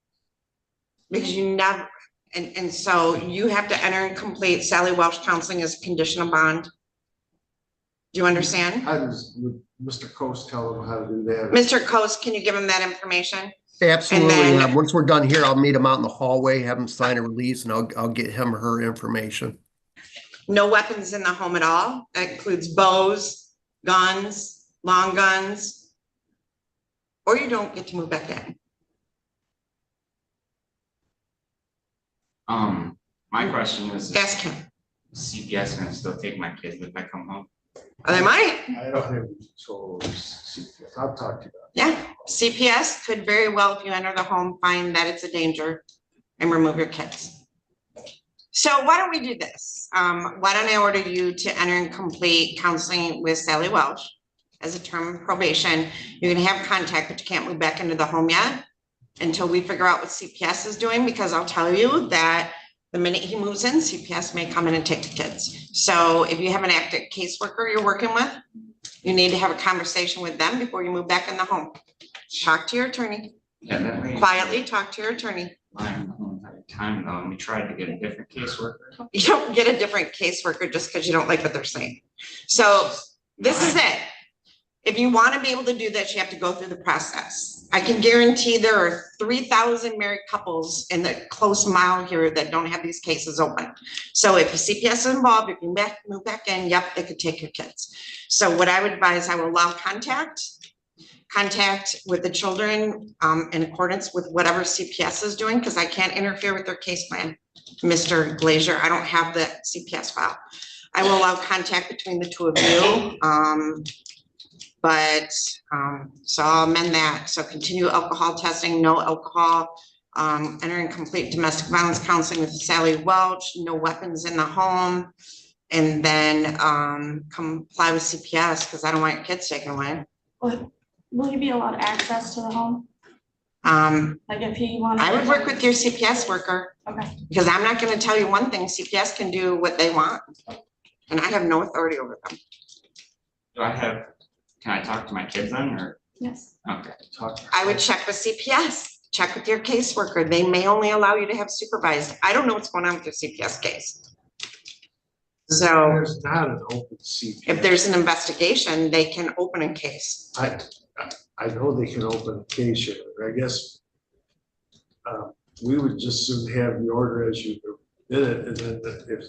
because you never, and so you have to enter and complete Sally Welsh counseling as a condition of bond. Do you understand? How does Mr. Coast tell them how to do that? Mr. Coast, can you give him that information? Absolutely. And then- Once we're done here, I'll meet him out in the hallway, have him sign a release, and I'll get him or her information. No weapons in the home at all. That includes bows, guns, long guns, or you don't get to move back in. My question is, Ask him. CPS gonna still take my kids if I come home? They might. I don't have control over CPS. I'll talk to you about Yeah, CPS could very well, if you enter the home, find that it's a danger and remove your kids. So why don't we do this? Why don't I order you to enter and complete counseling with Sally Welch as a term of probation? You're gonna have contact, but you can't move back into the home yet until we figure out what CPS is doing, because I'll tell you that the minute he moves in, CPS may come in and take the kids. So if you have an active caseworker you're working with, you need to have a conversation with them before you move back in the home. Talk to your attorney. Yeah, that way. Quietly talk to your attorney. I'm the whole entire time though, and we tried to get a different caseworker. You don't get a different caseworker just because you don't like what they're saying. So this is it. If you want to be able to do this, you have to go through the process. I can guarantee there are 3,000 married couples in the close mile here that don't have these cases open. So if the CPS is involved, you can move back in, yep, they could take your kids. So what I would advise, I will allow contact with the children in accordance with whatever CPS is doing, because I can't interfere with their case plan, Mr. Glazier. I don't have the CPS file. I will allow contact between the two of you. So I'll amend that. So continue alcohol testing, no alcohol, entering complete domestic violence counseling with Sally Welch, no weapons in the home, and then comply with CPS because I don't want your kids taken away. Will he be allowed access to the home? Like if he wanted. I would work with your CPS worker. Okay. Because I'm not gonna tell you one thing, CPS can do what they want. And I have no authority over them. Can I talk to my kids then, or? Yes. Okay. I would check with CPS, check with your caseworker. They may only allow you to have supervised. I don't know what's going on with your CPS case. So there's not an open CPS. if there's an investigation, they can open a case. I know they can open a case, I guess we would just soon have the order as you did it, and then if,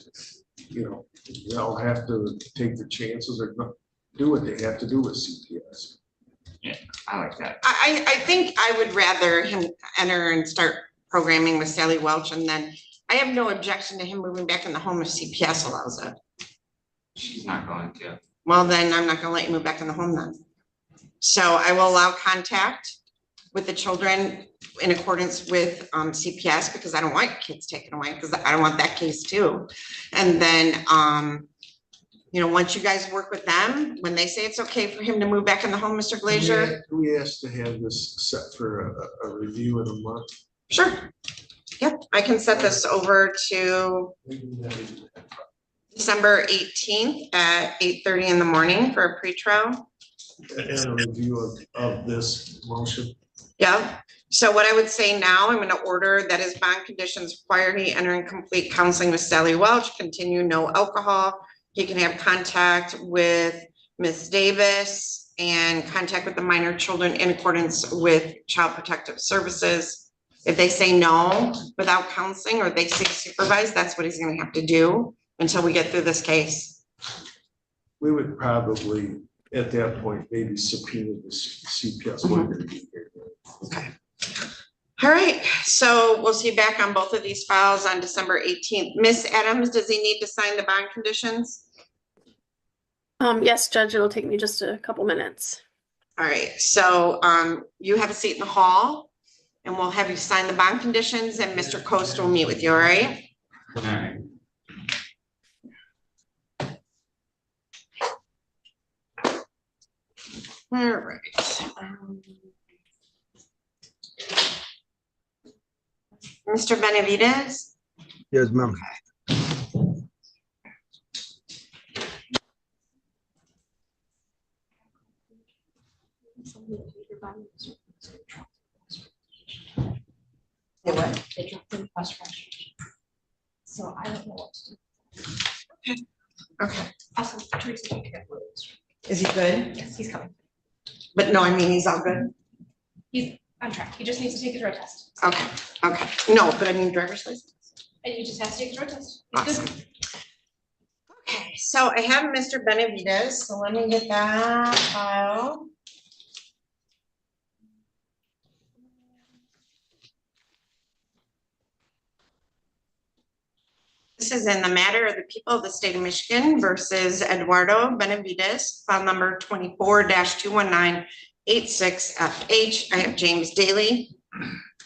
they'll have to take the chances or do what they have to do with CPS. Yeah, I like that. I think I would rather him enter and start programming with Sally Welch, and then I have no objection to him moving back in the home if CPS allows it. She's not going to. Well, then I'm not gonna let you move back in the home then. So I will allow contact with the children in accordance with CPS, because I don't want kids taken away, because I don't want that case too. And then, once you guys work with them, when they say it's okay for him to move back in the home, Mr. Glazier. Do we ask to have this set for a review in a month? Sure. Yep, I can set this over to December 18th at 8:30 in the morning for a pretrial. And a review of this motion. Yeah. So what I would say now, I'm going to order that his bond conditions require he enter in complete counseling with Sally Welch, continue no alcohol. He can have contact with Ms. Davis and contact with the minor children in accordance with Child Protective Services. If they say no without counseling, or they say supervised, that's what he's going to have to do until we get through this case. We would probably, at that point, maybe subpoena the CPS worker to be here. Okay. All right, so we'll see you back on both of these files on December 18th. Miss Adams, does he need to sign the bond conditions? Yes, Judge, it'll take me just a couple minutes. All right, so you have a seat in the hall, and we'll have you sign the bond conditions, and Mr. Coast will meet with you, all right? All right. All right. Mr. Benavides? Yes, ma'am. They what? They dropped the request for registration. So I don't know what to do. Okay. Also, Teresa took care of this. Is he good? Yes, he's coming. But no, I mean, he's all good? He's on track. He just needs to take his road test. Okay, okay. No, but I mean driver's license. And he just has to take his road test. He's Awesome. good. Okay, so I have Mr. Benavides, so let me get that file. This is in the matter of the people of the state of Michigan versus Eduardo Benavides, file number 24-21986FH. I have James Daly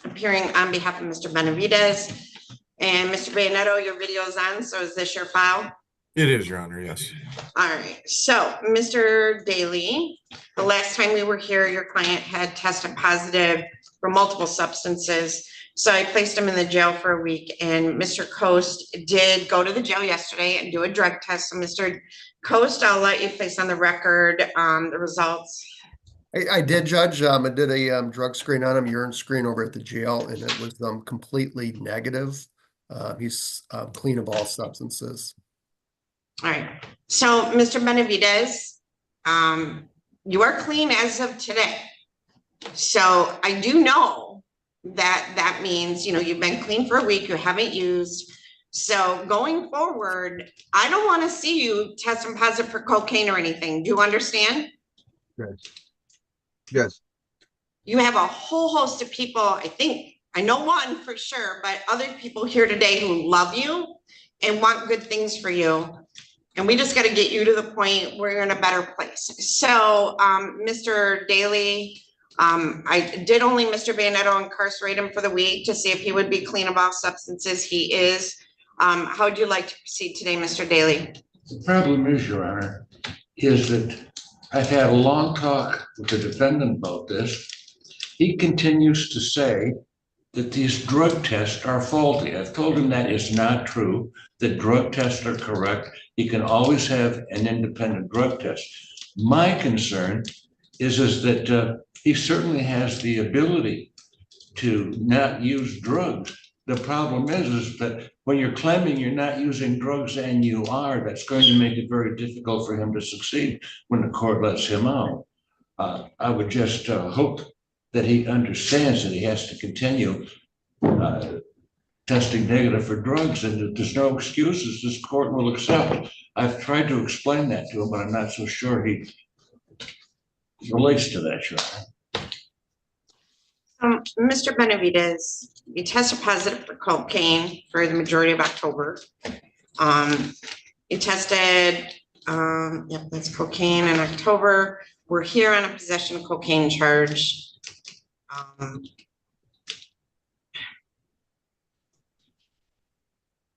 appearing on behalf of Mr. Benavides. And Mr. Bayonetto, your video is on, so is this your file? It is, Your Honor, yes. All right, so Mr. Daly, the last time we were here, your client had tested positive for multiple substances. So I placed him in the jail for a week, and Mr. Coast did go to the jail yesterday and do a drug test. So Mr. Coast, I'll let you place on the record the results. I did, Judge. I did a drug screen on him, urine screen over at the jail, and it was completely negative. He's clean of all substances. All right, so Mr. Benavides, you are clean as of today. So I do know that that means, you know, you've been clean for a week, you haven't used. So going forward, I don't want to see you testing positive for cocaine or anything. Do you understand? Yes. Yes. You have a whole host of people, I know one for sure, but other people here today who love you and want good things for you. And we just got to get you to the point where you're in a better place. So, Mr. Daly, I did only Mr. Bayonetto incarcerate him for the week to see if he would be clean of all substances. He is. How would you like to proceed today, Mr. Daly? The problem is, Your Honor, is that I've had a long talk with the defendant about this. He continues to say that these drug tests are faulty. I've told him that is not true, that drug tests are correct. He can always have an independent drug test. My concern is that he certainly has the ability to not use drugs. The problem is that when you're claiming you're not using drugs and you are, that's going to make it very difficult for him to succeed when the court lets him out. I would just hope that he understands that he has to continue testing negative for drugs, and that there's no excuses this court will accept. I've tried to explain that to him, but I'm not so sure he relates to that, Your Honor. Mr. Benavides, you tested positive for cocaine for the majority of October. You tested, yep, that's cocaine in October. We're here on a possession of cocaine charge.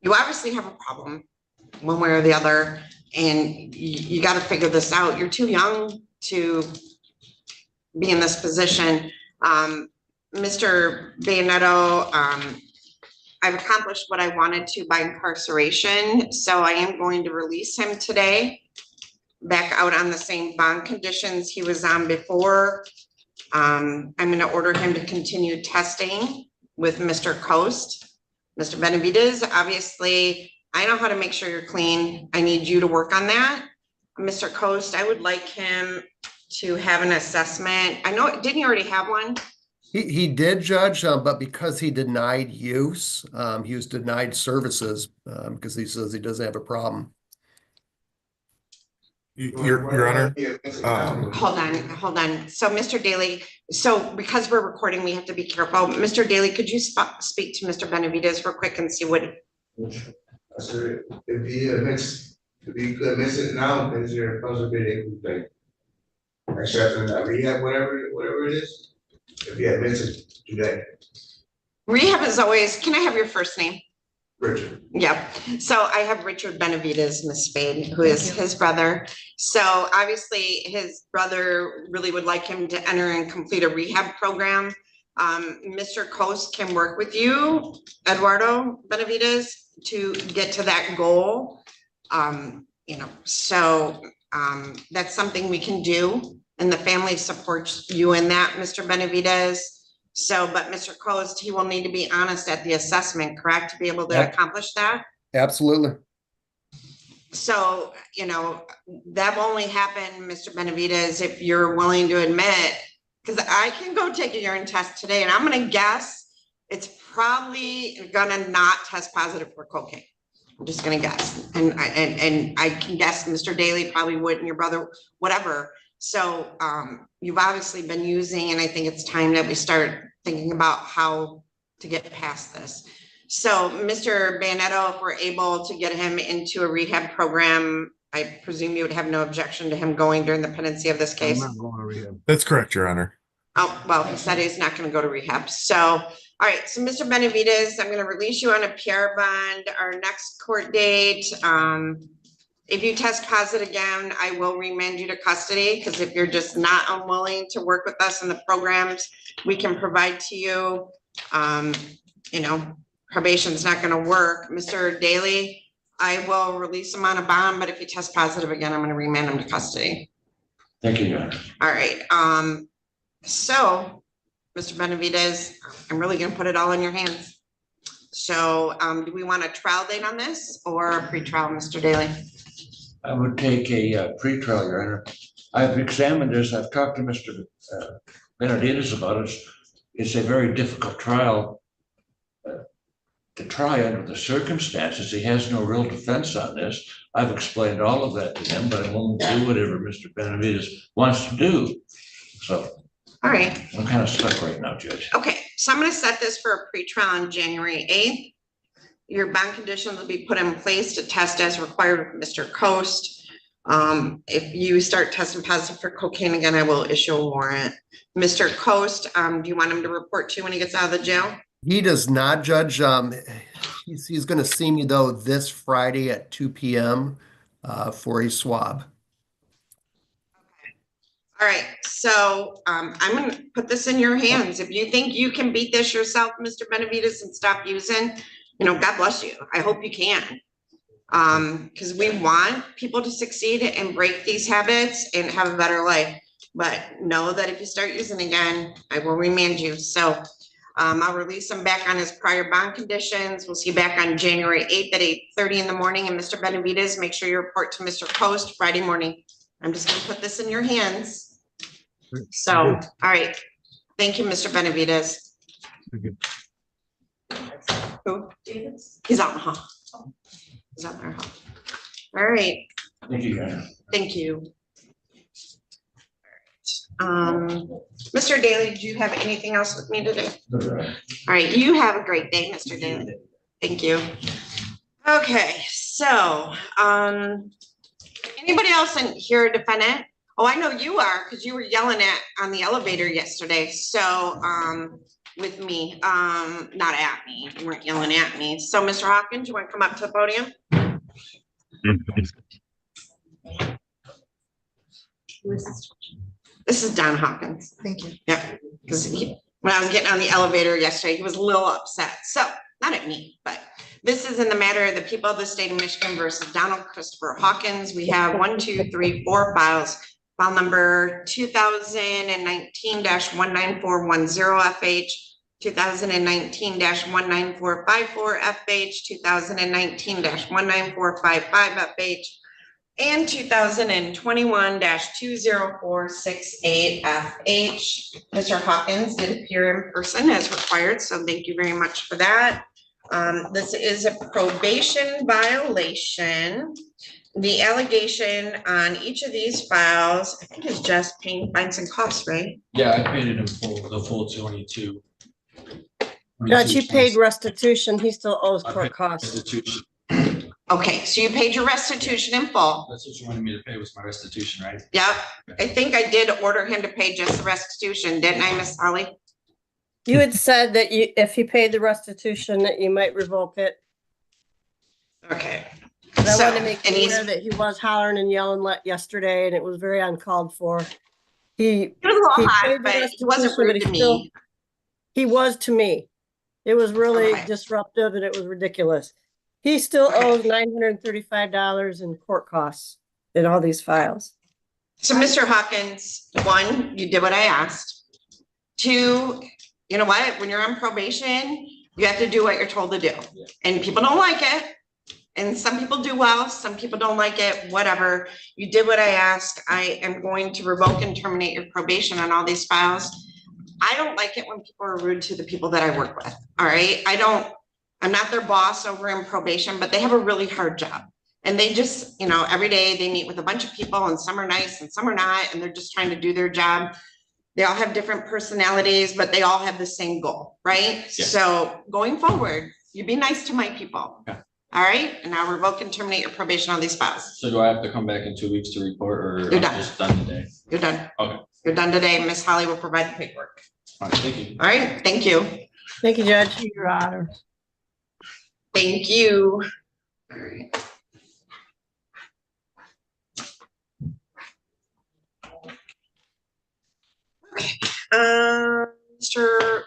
You obviously have a problem one way or the other, and you got to figure this out. You're too young to be in this position. Mr. Bayonetto, I've accomplished what I wanted to by incarceration, so I am going to release him today back out on the same bond conditions he was on before. I'm going to order him to continue testing with Mr. Coast. Mr. Benavides, obviously, I know how to make sure you're clean. I need you to work on that. Mr. Coast, I would like him to have an assessment. I know, didn't he already have one? He did, Judge, but because he denied use, he was denied services because he says he doesn't have a problem. Your Honor. Hold on. So Mr. Daly, so because we're recording, we have to be careful. Mr. Daly, could you speak to Mr. Benavides real quick and see what? Sir, if he admits it now, then is there a possibility like accepting that rehab, whatever it is? If he admits it today. Rehab is always, can I have your first name? Richard. Yeah, so I have Richard Benavides, Miss Spade, who is his brother. So obviously his brother really would like him to enter and complete a rehab program. Mr. Coast can work with you, Eduardo Benavides, to get to that goal. You know, so that's something we can do, and the family supports you in that, Mr. Benavides. So, but Mr. Coast, he will need to be honest at the assessment, correct, to be able to accomplish that? Absolutely. So, you know, that will only happen, Mr. Benavides, if you're willing to admit, because I can go take a urine test today, and I'm going to guess it's probably going to not test positive for cocaine. I'm just going to guess. And I can guess Mr. Daly probably would, and your brother, whatever. So you've obviously been using, and I think it's time that we start thinking about how to get past this. So Mr. Banetto, if we're able to get him into a rehab program, I presume you would have no objection to him going during the pendency of this I'm case? not going to rehab. That's correct, Your Honor. Oh, well, he said he's not gonna go to rehab. So, all right, so Mr. Benavides, I'm gonna release you on a PR bond, our next court date. If you test positive again, I will remand you to custody, because if you're just not unwilling to work with us in the programs we can provide to you, you know, probation's not gonna work. Mr. Daly, I will release him on a bond, but if you test positive again, I'm gonna remand him to custody. Thank you, Your Honor. All right, so, Mr. Benavides, I'm really gonna put it all in your hands. So, do we want a trial date on this or a pretrial, Mr. Daly? I would take a pretrial, Your Honor. I've examined this. I've talked to Mr. Benavides about it. It's a very difficult trial to try under the circumstances. He has no real defense on this. I've explained all of that to him, but I'm willing to do whatever Mr. Benavides wants to do. So. All right. I'm kind of stuck right now, Judge. Okay, so I'm gonna set this for a pretrial on January 8th. Your bond conditions will be put in place to test as required with Mr. Coast. If you start testing positive for cocaine again, I will issue a warrant. Mr. Coast, do you want him to report to you when he gets out of the jail? He does not, Judge. He's going to see me though this Friday at 2 p.m. For a swab. All right, so I'm gonna put this in your hands. If you think you can beat this yourself, Mr. Benavides, and stop using, you know, God bless you. I hope you can. Because we want people to succeed and break these habits and have a better life. But know that if you start using again, I will remand you. So I'll release him back on his prior bond conditions. We'll see you back on January 8th at 8:30 in the morning. And Mr. Benavides, make sure you report to Mr. Coast Friday morning. I'm just gonna put this in your hands. So, all right. Thank you, Mr. Benavides. Who? He's out, huh? He's out there, huh? All right. Thank you, Your Honor. Thank you. Mr. Daly, do you have anything else with me today? All right, you have a great day, Mr. Daly. Thank you. Okay, so, anybody else in here a defendant? Oh, I know you are, because you were yelling on the elevator yesterday. So, with me, not at me. You weren't yelling at me. So, Mr. Hawkins, you want to come up to the podium? This is Don Hawkins. Thank you. Yeah, because when I was getting on the elevator yesterday, he was a little upset. So, not at me, but this is in the matter of the people of the state of Michigan versus Donald Christopher Hawkins. We have 1, 2, 3, 4 files. File number 2019-19410 FH, 2019-19454 FH, 2019-19455 FH, and 2021-20468 FH. Mr. Hawkins did appear in person as required, so thank you very much for that. This is a probation violation. The allegation on each of these files, I think, is just paying fines and costs, right? Yeah, I paid it in full, the full 22. Judge, he paid restitution. He still owes I court paid costs. restitution. Okay, so you paid your restitution in full. That's what you wanted me to pay, was my restitution, right? Yep, I think I did order him to pay just the restitution, didn't I, Miss Holly? You had said that if he paid the restitution, that you might revoke it. Okay. But I So, wanted to make and he's- clear that he was hollering and yelling yesterday, and it was very uncalled for. He was a little hot, paid the but he wasn't restitution, rude but to still- me. He was to me. It was really Okay. disruptive and it was ridiculous. He still owes $935 in court costs in all these files. So, Mr. Hawkins, 1, you did what I asked. 2, you know what? When you're on probation, you have to do what you're told to do. And people don't like it. And some people do well, some people don't like it, whatever. You did what I asked. I am going to revoke and terminate your probation on all these files. I don't like it when people are rude to the people that I work with, all right? I'm not their boss over in probation, but they have a really hard job. And they just, you know, every day they meet with a bunch of people and some are nice and some are not, and they're just trying to do their job. They all have different personalities, but they all have the same goal, right? Yeah. So going forward, You be nice to my people. Okay. All right, and now revoke and terminate your probation on these files. So do I have to come back in 2 weeks to report, or You're I'm done. just done today? You're done. Okay. You're done today. Miss Holly will provide the paperwork. All right, thank you. All right, thank you. Thank you, Judge. Your Honor. Thank you. All right. Okay,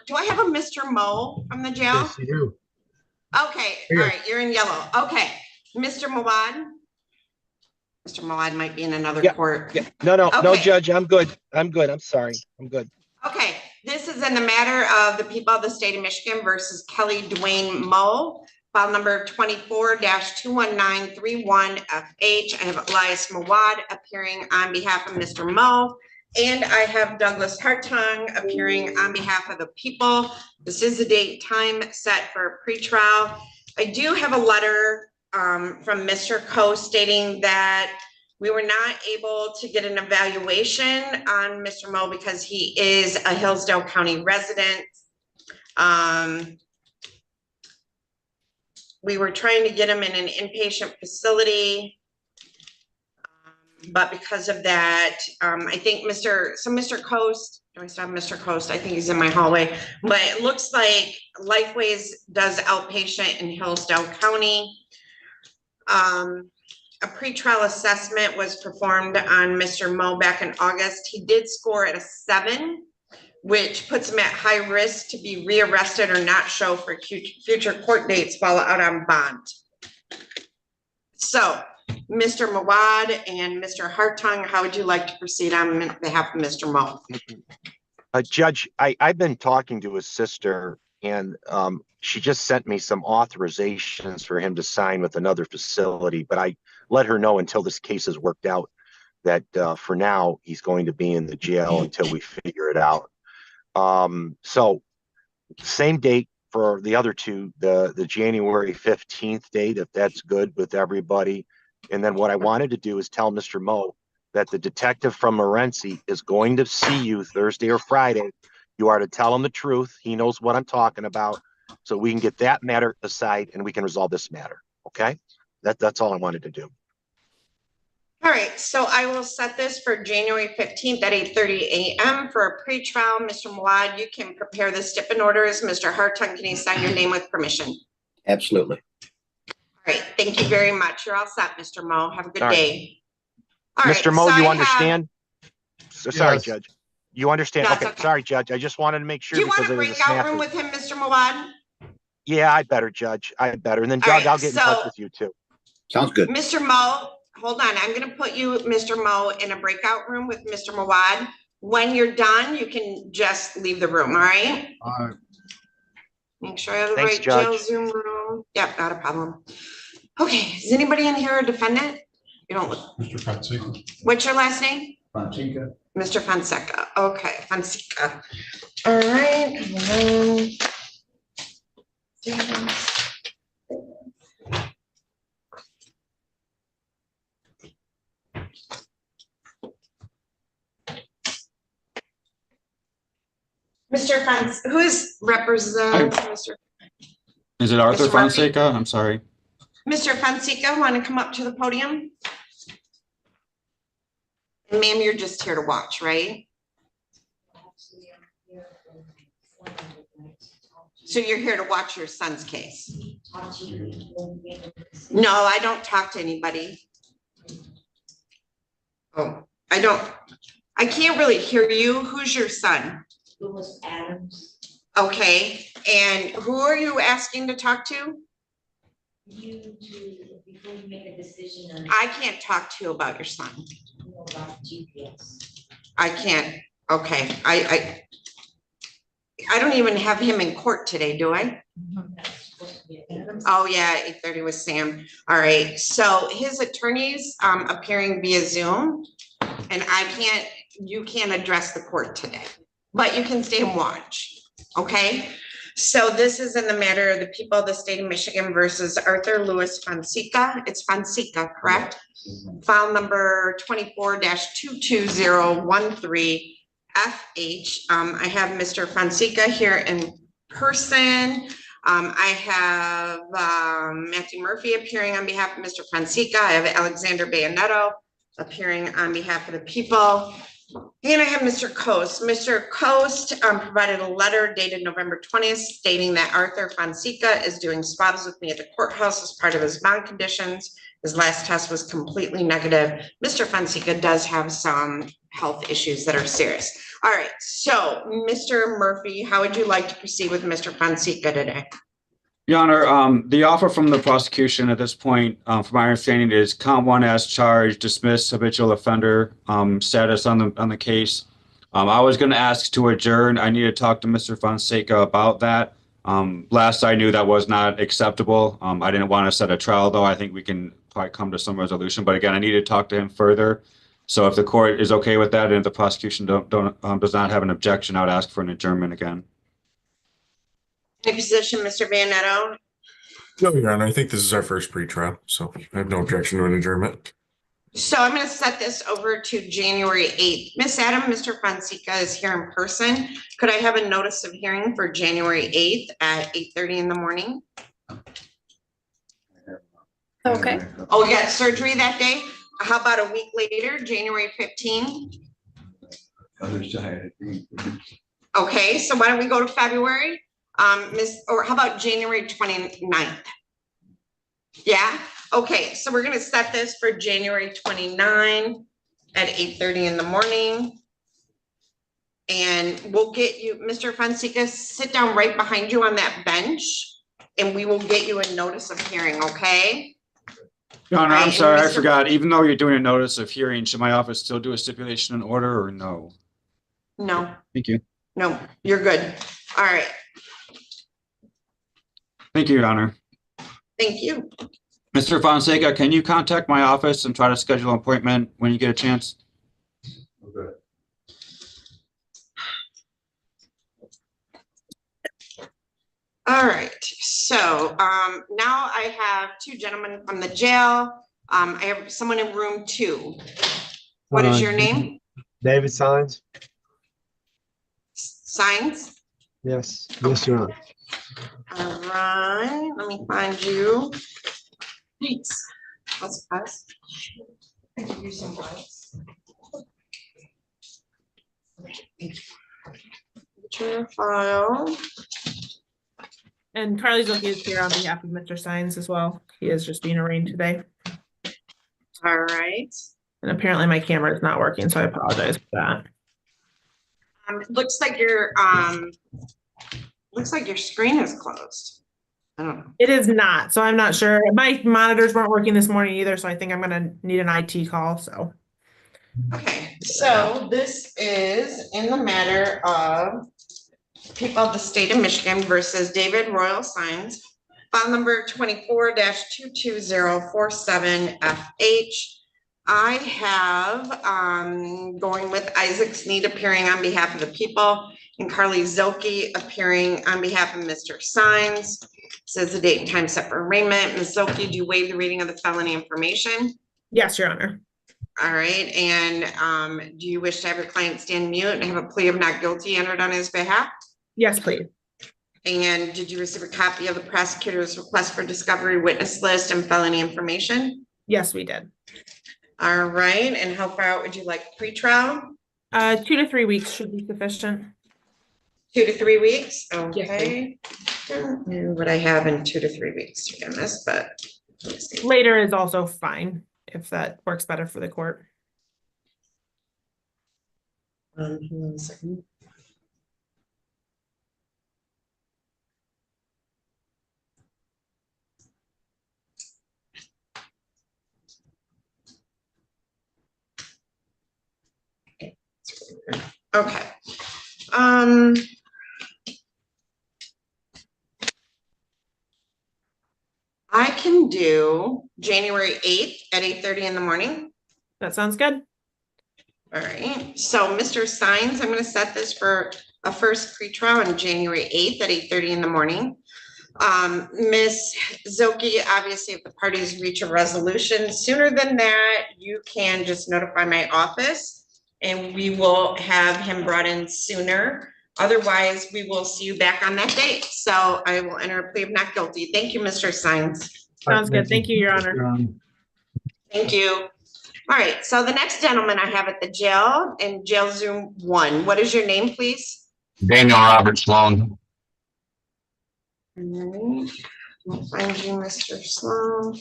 do I have a Mr. Mo from the jail? Yes, you do. Okay, all right, you're in yellow. Okay, Mr. Mawad. Mr. Mawad might be in another court. Yeah. No, Okay. Judge, I'm good. I'm sorry. I'm good. Okay, this is in the matter of the people of the state of Michigan versus Kelly Dwayne Moe, file number 24-21931FH. I have Elias Mawad appearing on behalf of Mr. Moe, and I have Douglas Hartung appearing on behalf of the people. This is the date time set for pretrial. I do have a letter from Mr. Coe stating that we were not able to get an evaluation on Mr. Moe because he is a Hillsdale County resident. We were trying to get him in an inpatient facility. But because of that, I think Mr. Coast, do I still have Mr. Coast? I think he's in my hallway, but it looks like Lifeways does outpatient in Hillsdale County. A pretrial assessment was performed on Mr. Moe back in August. He did score at a 7, which puts him at high risk to be rearrested or not show for future court dates while out on bond. So, Mr. Mawad and Mr. Hartung, how would you like to proceed on behalf of Mr. Moe? Judge, I've been talking to his sister, and she just sent me some authorizations for him to sign with another facility, but I let her know until this case is worked out that for now he's going to be in the jail until we figure it out. So same date for the other two, the January 15th date, if that's good with everybody. And then what I wanted to do is tell Mr. Moe that the detective from Morenci is going to see you Thursday or Friday. You are to tell him the truth. He knows what I'm talking about. So we can get that matter aside and we can resolve this matter. Okay? That's all I wanted to do. All right, so I will set this for January 15th at 8:30 a.m. for a pretrial. Mr. Mawad, you can prepare the stipend orders. Mr. Hartung, can you sign your name with permission? Absolutely. All right, thank you very much. You're all set, Mr. Moe. Have a good All right. day. All right, Mr. Moe, so you I understand? Sorry, Yes. Judge. You understand? No, it's Okay, okay. sorry, Judge. I just wanted to make sure Do you want because a there was a breakout room snafu. with him, Mr. Mawad? Yeah, I better, Judge. I better. And then All Doug, right, I'll get in touch so- with you too. Sounds good. Mr. Moe, hold on. I'm going to put you, Mr. Moe, in a breakout room with Mr. Mawad. When you're done, you can just leave the room, all right? Make sure I have the Thanks, right jail Judge. Zoom room. Yep, not a problem. Okay, is anybody in here a defendant? You don't look. Mr. Fonseca. What's your last name? Fonseca. Mr. Fonseca. Okay, Fonseca. All right. Mr. Fonseca, who is represents Mr. Is it Arthur Mr. Murphy? Fonseca? I'm sorry. Mr. Fonseca, want to come up to the podium? Ma'am, you're just here to watch, right? So you're here to watch your son's case? No, I don't talk to anybody. Oh, I can't really hear you. Who's your son? Louis Adams. Okay, and who are you asking to talk to? Before you make a decision on. I can't talk to you about your son. About GPS. I can't, okay, I don't even have him in court today, do I? Oh, yeah, 8:30 with Sam. All right, so his attorney's appearing via Zoom, and you can't address the court today, but you can stay and watch, okay? So this is in the matter of the people of the state of Michigan versus Arthur Louis Fonseca. It's Fonseca, correct? File number 24-22013FH. I have Mr. Fonseca here in person. I have Matthew Murphy appearing on behalf of Mr. Fonseca. I have Alexander Bayonetto appearing on behalf of the people. And I have Mr. Coast. Mr. Coast provided a letter dated November 20th stating that Arthur Fonseca is doing swabs with me at the courthouse as part of his bond conditions. His last test was completely negative. Mr. Fonseca does have some health issues that are serious. All right, so Mr. Murphy, how would you like to proceed with Mr. Fonseca today? Your Honor, the offer from the prosecution at this point, from my understanding, is count 1 as charged, dismiss habitual offender status on the case. I was going to ask to adjourn. I need to talk to Mr. Fonseca about that. Last I knew, that was not acceptable. I didn't want to set a trial, though. I think we can probably come to some resolution. But again, I need to talk to him further. So if the court is okay with that, and if the prosecution does not have an objection, I would ask for an adjournment again. Any position, Mr. Bayonetto? No, Your Honor, I think this is our first pretrial, so I have no objection to an adjournment. So I'm going to set this over to January 8th. Miss Adam, Mr. Fonseca is here in person. Could I have a notice of hearing for January 8th at 8:30 in the morning? Okay. Oh, you got surgery that day? How about a week later, January 15th? Other side. Okay, so why don't we go to February? Or how about January 29th? Yeah, okay, so we're gonna set this for January 29 at 8:30 in the morning. And we'll get you, Mr. Fonseca, sit down right behind you on that bench and we will get you a notice of hearing, okay? Your Honor, I'm Right, sorry, I Mr. forgot. Even though you're doing a notice of hearing, should my office still do a stipulation in order or no? No, Thank you. no, you're good. All right, Thank you, Your Honor. thank you. Mr. Fonseca, can you contact my office and try to schedule an appointment when you get a chance? Okay. All right, so now I have two gentlemen from the jail. I have someone in room 2. What is your name? David Signs. Signs? Yes, yes, Your Honor. All right, let me find you. Thanks. Let's pass. I can give you some lights. Your file. And Carly Zilke is here on behalf of Mr. Signs as well. He is just being arraigned today. All right. And apparently my camera is not working, so I apologize for that. It looks like your screen is closed. I don't know. It is not, so I'm not sure. My monitors weren't working this morning either, so I think I'm gonna need an IT call, so. Okay, so this is in the matter of people of the state of Michigan versus David Royal Signs, file number 24-22047FH. I have going with Isaac Sneed appearing on behalf of the people and Carly Zilke appearing on behalf of Mr. Signs. Says the date and time set for arraignment. Ms. Zilke, do you waive the reading of the felony information? Yes, Your Honor. All right, and do you wish to have your client stand mute and have a plea of not guilty entered on his behalf? Yes, please. And did you receive a copy of the prosecutor's request for discovery witness list and felony information? Yes, we did. All right, and how far out would you like pretrial? 2 to 3 weeks should be sufficient. 2 to 3 weeks, Yes, okay. What I have in 2 to 3 weeks, to be honest, but. Later is also fine, if that works better for the court. Hold on a second. Okay. I can do January 8th at 8:30 in the morning. That sounds good. All right, so Mr. Signs, I'm gonna set this for a first pretrial on January 8th at 8:30 in the morning. Ms. Zilke, obviously if the parties reach a resolution sooner than that, you can just notify my office and we will have him brought in sooner. Otherwise, we will see you back on that date. So I will enter a plea of not guilty. Thank you, Mr. Sines. Sounds good. Thank you, Your Honor. Thank you. All right, so the next gentleman I have at the jail in jail Zoom 1. What is your name, please? Daniel Robert Sloan. All right, we'll find you, Mr. Sloan.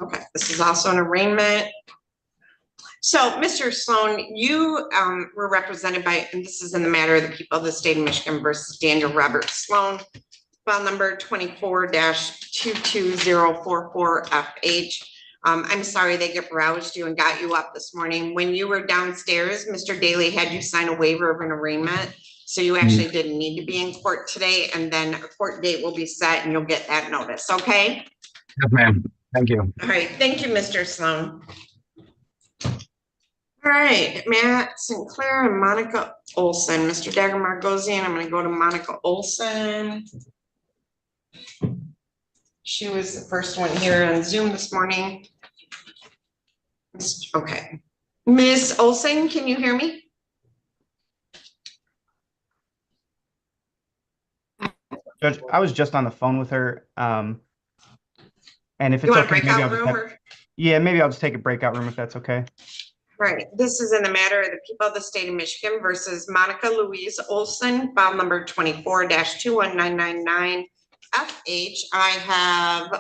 Okay, this is also an arraignment. So, Mr. Sloan, you were represented by, and this is in the matter of the people of the state of Michigan versus Daniel Robert Sloan, file number 24-22044FH. I'm sorry they roused you and got you up this morning. When you were downstairs, Mr. Daly had you sign a waiver of an arraignment. So you actually didn't need to be in court today, and then a court date will be set and you'll get that notice, okay? Yes, ma'am. Thank you. All right, thank you, Mr. Sloan. All right, Matt Sinclair and Monica Olson. Mr. Dagger Margosian, I'm going to go to Monica Olson. She was the first one here on Zoom this morning. Okay. Ms. Olson, can you hear me? Judge, I was just on the phone with her. And if You it's want a okay, maybe breakout room or? yeah, maybe I'll just take a breakout room if that's okay. Right, this is in the matter of the people of the state of Michigan versus Monica Louise Olson, file number 24-21999 FH. I have,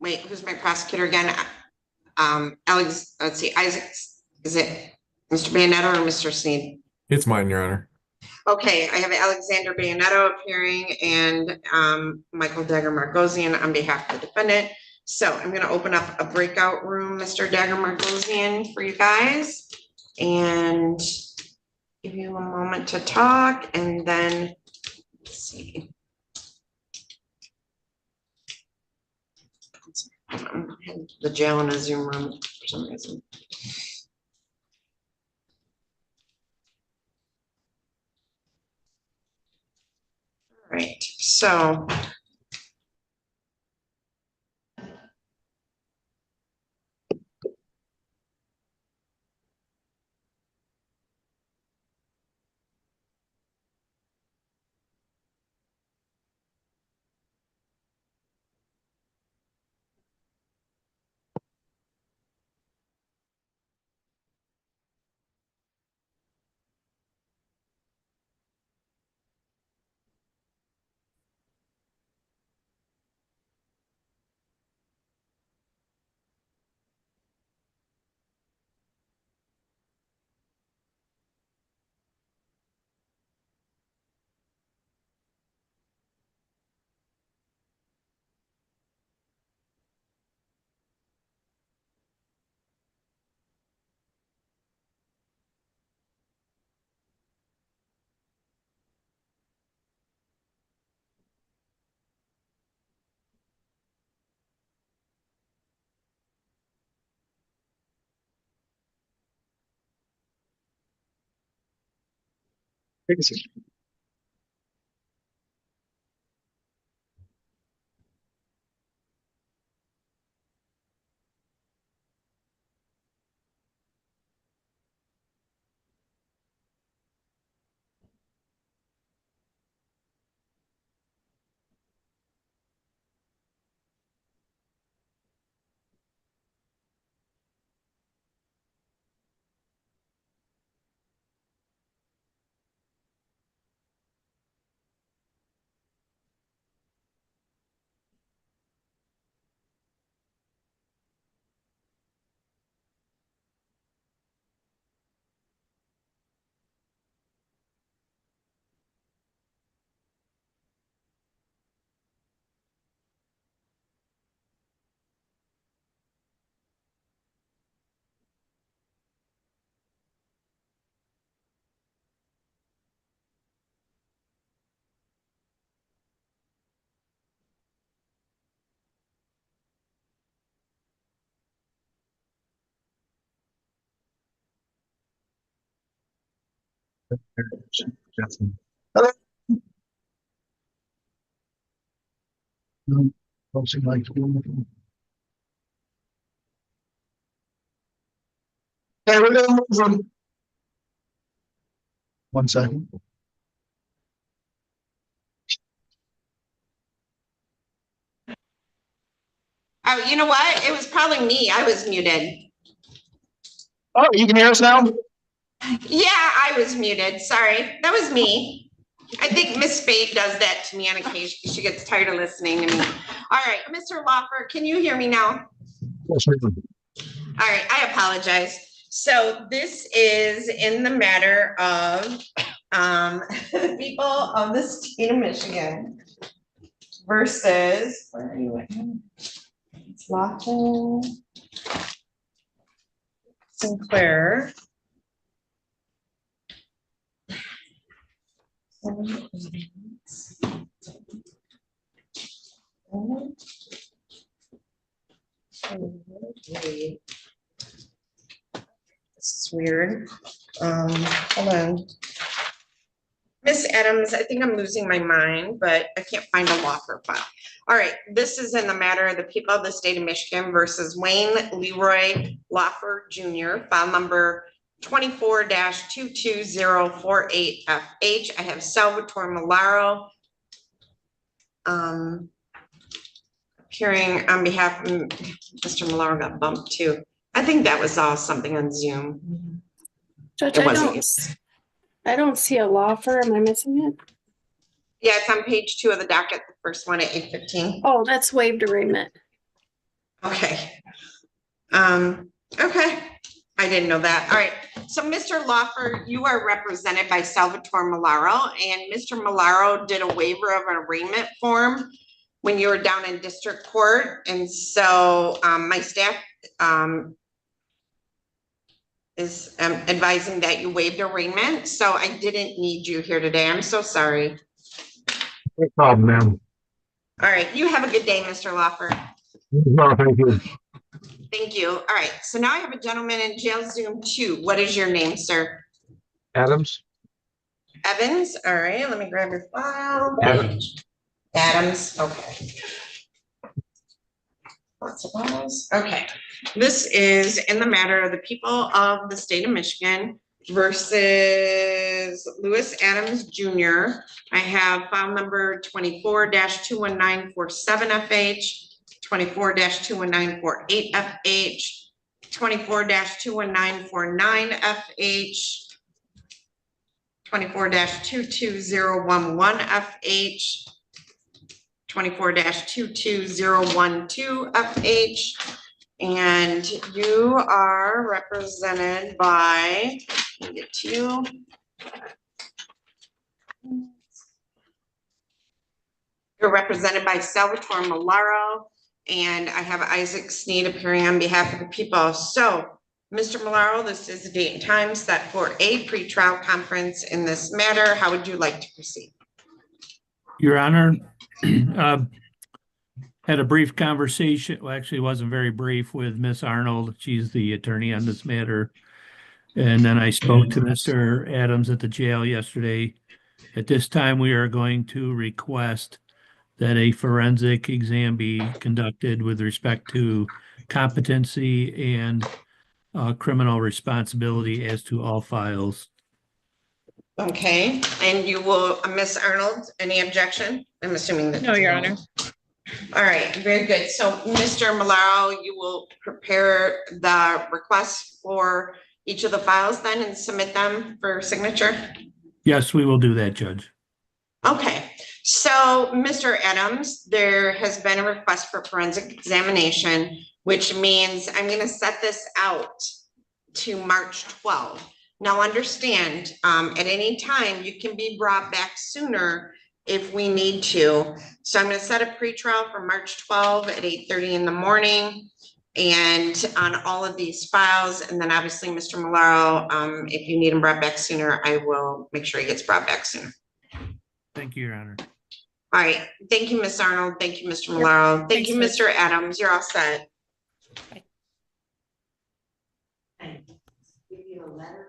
wait, who's my prosecutor again? Alex, let's see, Isaac, is it Mr. Bayonetto or Mr. Sneed? It's mine, Your Honor. Okay, I have Alexander Bayonetto appearing and Michael Dagger Margosian on behalf of the defendant. So I'm going to open up a breakout room, Mr. Dagger Margosian, for you guys and give you a moment to talk, and then let's see. The jail in a Zoom room for some reason. All right, so Hey, we're gonna move them. 1 second. Oh, you know what? It was probably me. I was muted. Oh, you can hear us now? Yeah, I was muted. Sorry. That was me. I think Miss Spade does that to me on occasion. She gets tired of listening to me. All right, Mr. Loffer, can you hear me now? Yes, ma'am. All right, I apologize. So this is in the matter of people of the state of Michigan versus, where are you at? It's Lofton, Sinclair. This is weird. Hold on. Miss Adams, I think I'm losing my mind, but I can't find a law firm file. All right, this is in the matter of the people of the state of Michigan versus Wayne Leroy Loffer Jr., file number 24-22048FH. I have Salvatore Malaro appearing on behalf of Mr. Malaro. Got bumped too. I think that was all something on Zoom. Judge, I don't see a law firm. Am I missing it? Yeah, it's on page 2 of the docket, the first one at 8:15. Oh, that's waived arraignment. Okay. Okay. I didn't know that. All right. So Mr. Loffer, you are represented by Salvatore Malaro, and Mr. Malaro did a waiver of an arraignment form when you were down in district court. And so my staff is advising that you waived arraignment. So I didn't need you here today. I'm so sorry. No problem, ma'am. All right. You have a good day, Mr. Loffer. No, thank you. Thank you. All right. So now I have a gentleman in jail Zoom 2. What is your name, sir? Adams? Evans. All right. Let me grab your file. Adams. Adams. Okay. Lots of files. Okay. This is in the matter of the people of the state of Michigan versus Lewis Adams Jr. I have file number 24-21947FH, 24-21948FH, 24-21949FH, 24-22011FH, 24-22012FH, and you are represented by, let me get to you. You're represented by Salvatore Malaro, and I have Isaac Sneed appearing on behalf of the people. So, Mr. Malaro, this is the date and time set for a pretrial conference in this matter. How would you like to proceed? Your Honor, had a brief conversation, well, actually it wasn't very brief, with Miss Arnold. She's the attorney on this matter. And then I spoke to Mr. Adams at the jail yesterday. At this time, we are going to request that a forensic exam be conducted with respect to competency and criminal responsibility as to all files. Okay, and you will, Miss Arnold, any objection? I'm assuming that. No, Your Honor. All right, very good. So, Mr. Malaro, you will prepare the requests for each of the files then and submit them for signature? Yes, we will do that, Judge. Okay, so Mr. Adams, there has been a request for forensic examination, which means I'm going to set this out to March 12th. Now understand, at any time you can be brought back sooner if we need to. So I'm going to set a pretrial for March 12 at 8:30 in the morning and on all of these files. And then obviously, Mr. Malaro, if you need him brought back sooner, I will make sure he gets brought back sooner. Thank you, Your Honor. All right. Thank you, Ms. Arnold. Thank you, Mr. Malaro. Thank you, Mr. Adams. You're all set. Give you a letter.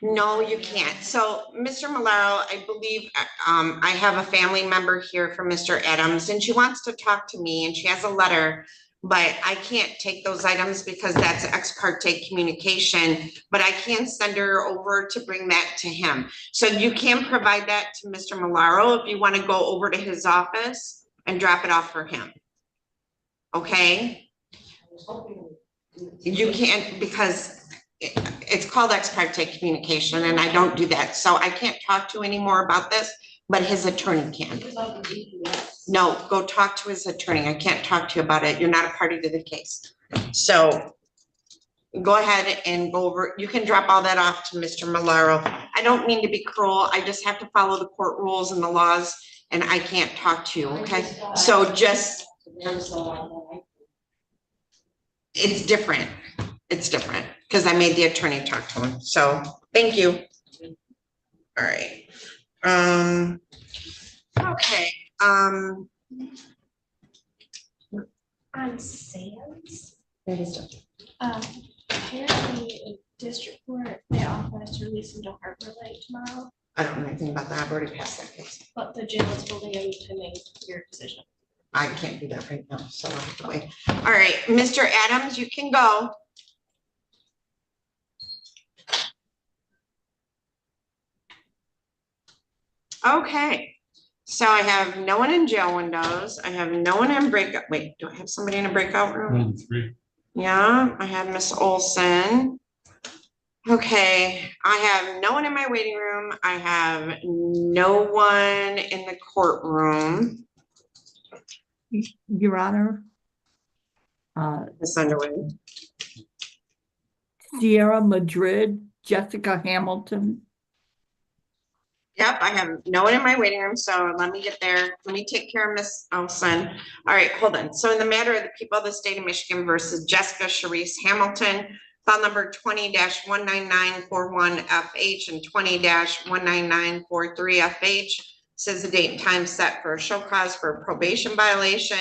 No, you can't. So, Mr. Malaro, I believe, I have a family member here from Mr. Adams, and she wants to talk to me, and she has a letter, but I can't take those items because that's ex parte communication, but I can send her over to bring that to him. So you can provide that to Mr. Malaro if you want to go over to his office and drop it off for him. Okay? You can't, because it's called ex parte communication, and I don't do that. So I can't talk to you anymore about this, but his attorney can. No, go talk to his attorney. I can't talk to you about it. You're not a party to the case. So go ahead and go over. You can drop all that off to Mr. Malaro. I don't mean to be cruel. I just have to follow the court rules and the laws, and I can't talk to you, okay? So just, it's different. It's different because I made the attorney talk to him. So thank you. All right. Okay. On sales, apparently in district court, they authorized to release him to Harbor Light tomorrow, I don't know anything about that. I've already passed that case. but the jail is holding him to make your decision. I can't do that right now, so I'll have to wait. All right, Mr. Adams, you can go. Okay, so I have no one in jail windows. I have no one in breakout. Wait, do I have somebody in a breakout room? Yeah, I have Miss Olson. Okay, I have no one in my waiting room. I have no one in the courtroom. Your Honor. Miss Underwood. Sierra Madrid, Jessica Hamilton. Yep, I have no one in my waiting room, so let me get there. Let me take care of Miss Olson. All right, hold on. So in the matter of the people of the state of Michigan versus Jessica Sharice Hamilton, file number 20-19941FH and 20-19943FH, says the date and time set for a show cause for a probation violation.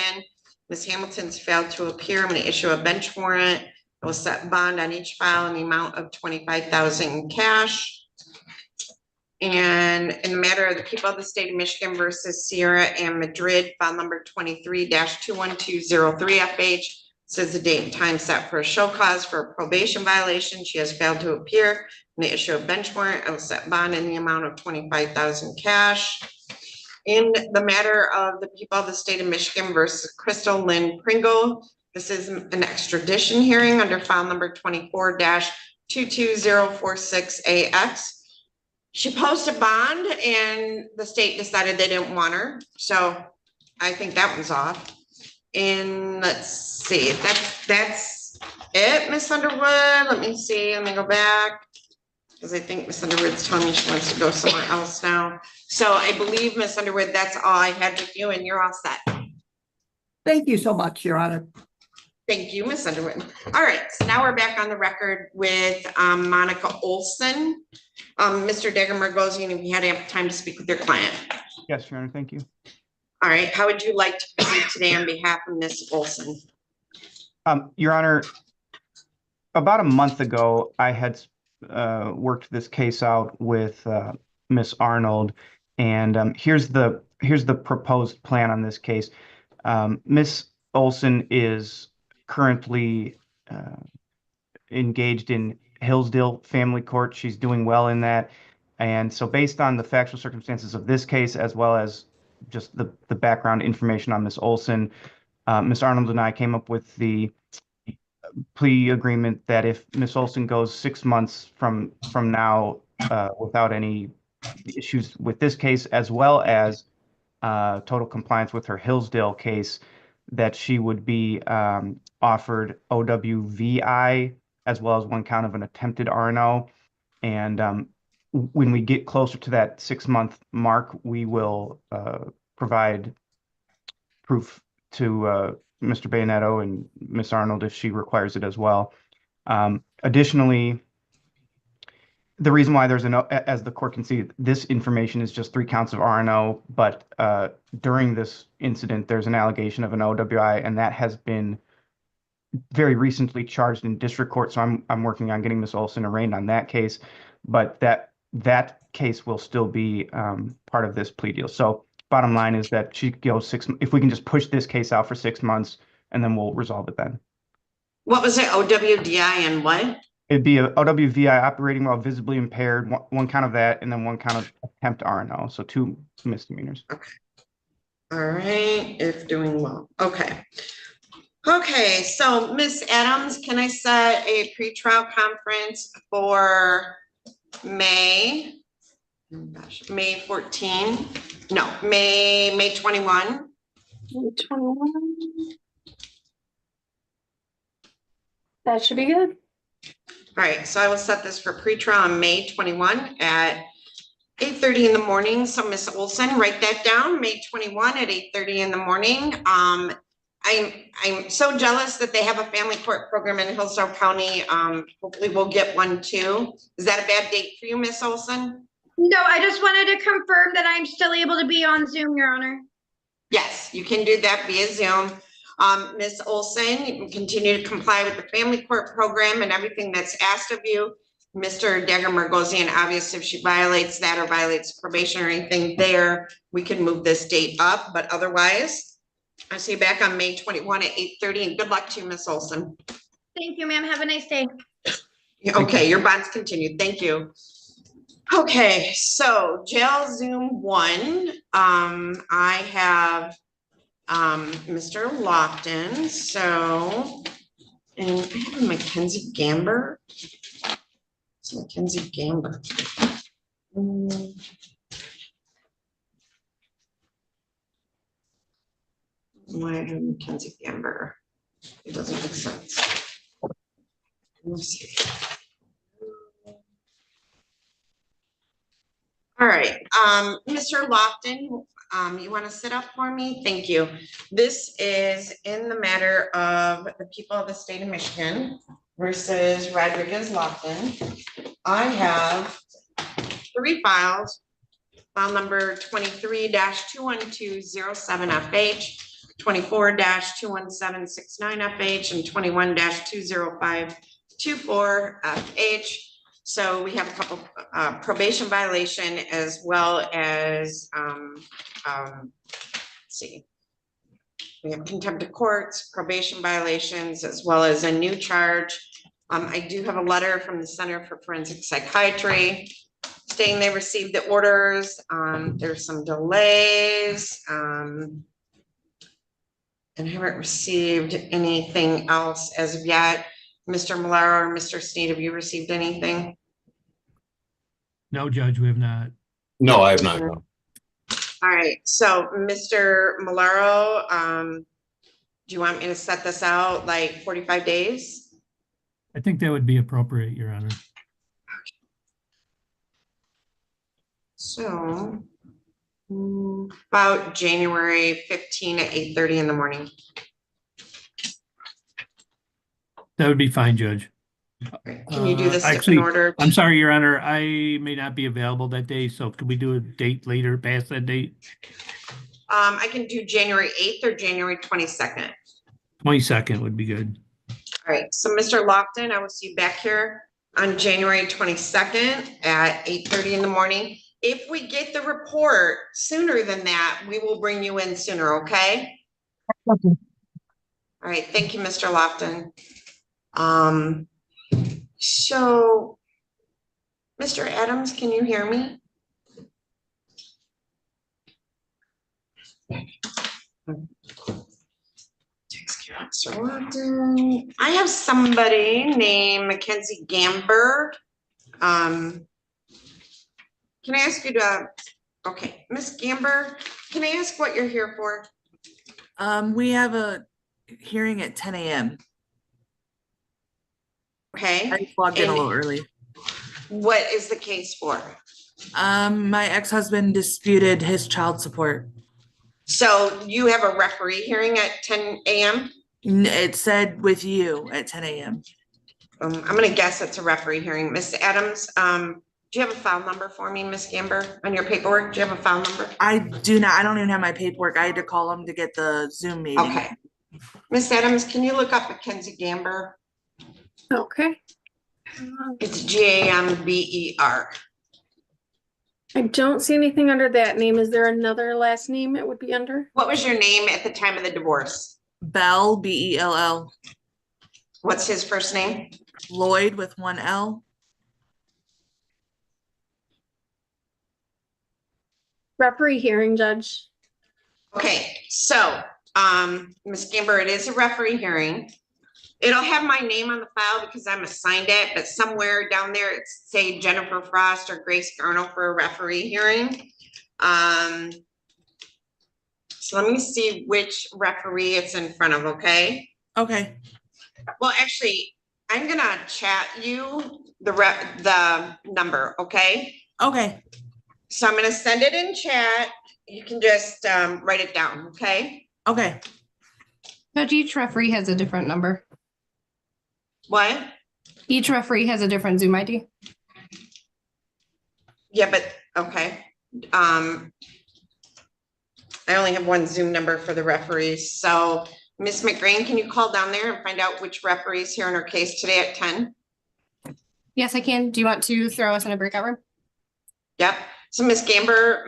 Ms. Hamilton's failed to appear. I'm going to issue a bench warrant. I will set bond on each file in the amount of $25,000 in cash. And in the matter of the people of the state of Michigan versus Sierra and Madrid, file number 23-21203FH, says the date and time set for a show cause for a probation violation. She has failed to appear. And the issue of bench warrant, I will set bond in the amount of $25,000 cash. In the matter of the people of the state of Michigan versus Crystal Lynn Pringle, this is an extradition hearing under file number 24-22046AX. She posted bond and the state decided they didn't want her. So I think that one's off. And let's see, that's it, Miss Underwood. Let me see, let me go back. Because I think Miss Underwood's telling me she wants to go somewhere else now. So I believe, Miss Underwood, that's all I had with you and you're all set. Thank you so much, Your Honor. Thank you, Miss Underwood. All right, so now we're back on the record with Monica Olson. Mr. Dagger-Margosian, if you had ample time to speak with your client. Yes, Your Honor, thank you. All right, how would you like to proceed today on behalf of Miss Olson? Your Honor, about a month ago, I had worked this case out with Miss Arnold, and here's the proposed plan on this case. Miss Olson is currently engaged in Hillsdale Family Court. She's doing well in that. And so based on the factual circumstances of this case, as well as just the background information on Miss Olson, Miss Arnold and I came up with the plea agreement that if Miss Olson goes 6 months from now without any issues with this case, as well as total compliance with her Hillsdale case, that she would be offered OWVI, as well as one count of an attempted RNO. And when we get closer to that 6-month mark, we will provide proof to Mr. Bayonetto and Miss Arnold if she requires it as well. Additionally, the reason why there's as the court can see, this information is just 3 counts of RNO, but during this incident, there's an allegation of an OWI, and that has been very recently charged in district court. So I'm working on getting Miss Olson arraigned on that case. but that case will still be part of this plea deal. So bottom line is that she goes if we can just push this case out for 6 months, and then we'll resolve it then. What was it? OWDI and what? It'd be a OWVI, operating while visibly impaired, one count of that, and then one count of attempt RNO, so 2 misdemeanors. Okay. All right, if doing well. Okay. Okay, so Miss Adams, can I set a pretrial conference for May? Oh gosh, May 14? No, May 21. May 21. That should be good. All right, so I will set this for pretrial on May 21 at 8:30 in the morning. So Miss Olson, write that down, May 21 at 8:30 in the morning. I'm so jealous that they have a family court program in Hillsdale County. Hopefully we'll get one too. Is that a bad date for you, Miss Olson? No, I just wanted to confirm that I'm still able to be on Zoom, Your Honor. Yes, you can do that via Zoom. Ms. Olson, you can continue to comply with the family court program and everything that's asked of you. Mr. Dagger-Margosian, obviously, if she violates that or violates probation or anything there, we can move this date up, but otherwise, I'll see you back on May 21 at 8:30, and good luck to you, Ms. Olson. Thank you, ma'am. Have a nice day. Okay, your bond's continued. Thank you. Okay, so jail Zoom 1, I have Mr. Lofton, so, and I have Mackenzie Gamber. It's Mackenzie Gamber. Why I have Mackenzie Gamber? It doesn't make sense. Let me see. All right, Mr. Lofton, you want to sit up for me? Thank you. This is in the matter of the people of the state of Michigan versus Rodriguez Lofton. I have 3 files. File number 23-21207FH, 24-21769FH, and 21-20524FH. So we have a couple probation violation as well as, let's see. We have contempt of courts, probation violations, as well as a new charge. I do have a letter from the Center for Forensic Psychiatry stating they received the orders. There's some delays. And haven't received anything else as of yet. Mr. Malaro or Mr. Sneed, have you received anything? No, Judge, we have not. No, I have not. No. All right, so Mr. Malaro, do you want me to set this out like 45 days? I think that would be appropriate, Your Honor. So about January 15 at 8:30 in the morning. That would be fine, Judge. Can you do this actually, in order? I'm sorry, Your Honor, I may not be available that day, so could we do a date later past that date? I can do January 8th or January 22nd. 22nd would be good. All right, so Mr. Lofton, I will see you back here on January 22nd at 8:30 in the morning. If we get the report sooner than that, we will bring you in sooner, okay? Okay. All right, thank you, Mr. Lofton. So, Mr. Adams, can you hear me? Mr. Lofton. I have somebody named Mackenzie Gamber. Can I ask you to, okay, Miss Gamber, can I ask what you're here for? We have a hearing at 10 a.m. Okay. I logged in a little early. What is the case for? My ex-husband disputed his child support. So you have a referee hearing at 10 a.m.? It said with you at 10 a.m. I'm gonna guess it's a referee hearing. Miss Adams, do you have a file number for me, Miss Gamber, on your paperwork? Do you have a file number? I do not. I don't even have my paperwork. I had to call him to get the Zoom meeting. Okay. Miss Adams, can you look up Mackenzie Gamber? Okay. It's Gamber. I don't see anything under that name. Is there another last name it would be under? What was your name at the time of the divorce? Bell, Bell. What's his first name? Lloyd with 1 L. Referee hearing, Judge. Okay, so, Ms. Gamber, it is a referee hearing. It'll have my name on the file because I'm assigned it, but somewhere down there, it's say Jennifer Frost or Grace Garnell for a referee hearing. So let me see which referee it's in front of, okay? Okay. Well, actually, I'm gonna chat you the number, okay? Okay. So I'm gonna send it in chat. You can just write it down, okay? Okay. Judge, each referee has a different number. What? Each referee has a different Zoom ID. Yeah, but, okay. I only have one Zoom number for the referees. So Ms. McGrain, can you call down there and find out which referee's here in our case today at 10? Yes, I can. Do you want to throw us in a breakout room? Yep. So Ms. Gamber,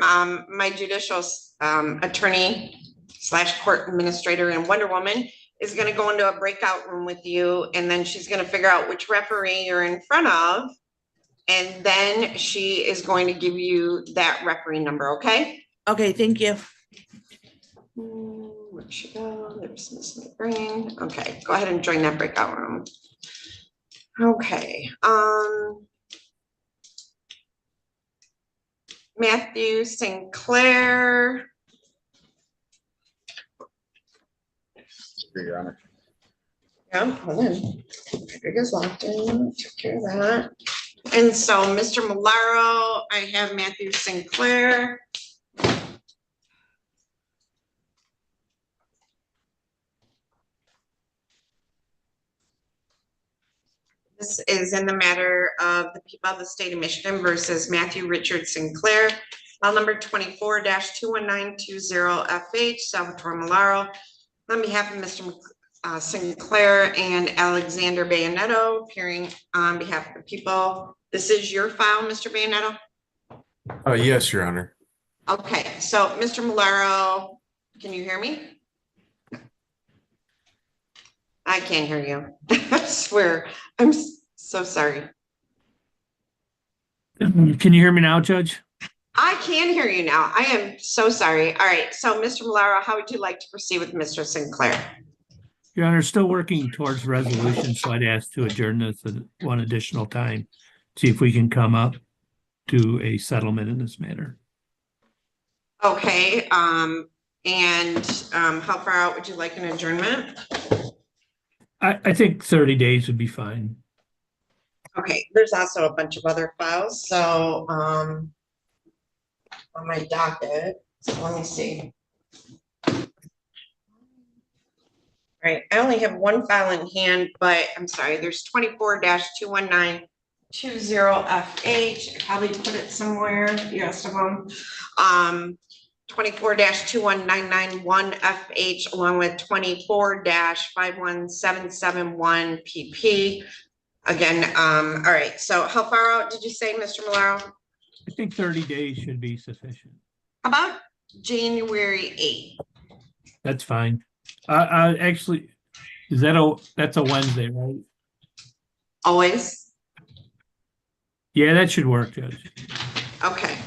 my judicial attorney / court administrator and Wonder Woman is going to go into a breakout room with you, and then she's going to figure out which referee you're in front of, and then she is going to give you that referee number, okay? Okay, thank you. Where'd she go? There's Ms. McGrain. Okay, go ahead and join that breakout room. Okay. Matthew Sinclair. Your Honor. Yeah, hold on. Figures Lofton, took care of that. And so Mr. Malaro, I have Matthew Sinclair. This is in the matter of the people of the state of Michigan versus Matthew Richard Sinclair. File number 24-21920FH, Salvatore Malaro. On behalf of Mr. Sinclair and Alexander Bayonetto, appearing on behalf of the people. This is your file, Mr. Bayonetto? Yes, Your Honor. Okay, so Mr. Malaro, can you hear me? I can't hear you. I swear, I'm so sorry. Can you hear me now, Judge? I can hear you now. I am so sorry. All right, so Mr. Malaro, how would you like to proceed with Mr. Sinclair? Your Honor, still working towards resolution, so I'd ask to adjourn this one additional time. See if we can come up to a settlement in this matter. Okay, and how far out would you like an adjournment? I think 30 days would be fine. Okay, there's also a bunch of other files, so on my docket, so let me see. All right, I only have one file in hand, but I'm sorry, there's 24-21920FH. I probably put it somewhere, the rest of them. 24-21991FH, along with 24-51771PP. Again, all right, so how far out did you say, Mr. Malaro? I think 30 days should be sufficient. About January 8th. That's fine. Actually, that's a Wednesday, right? Always? Yeah, that should work, Judge. Okay.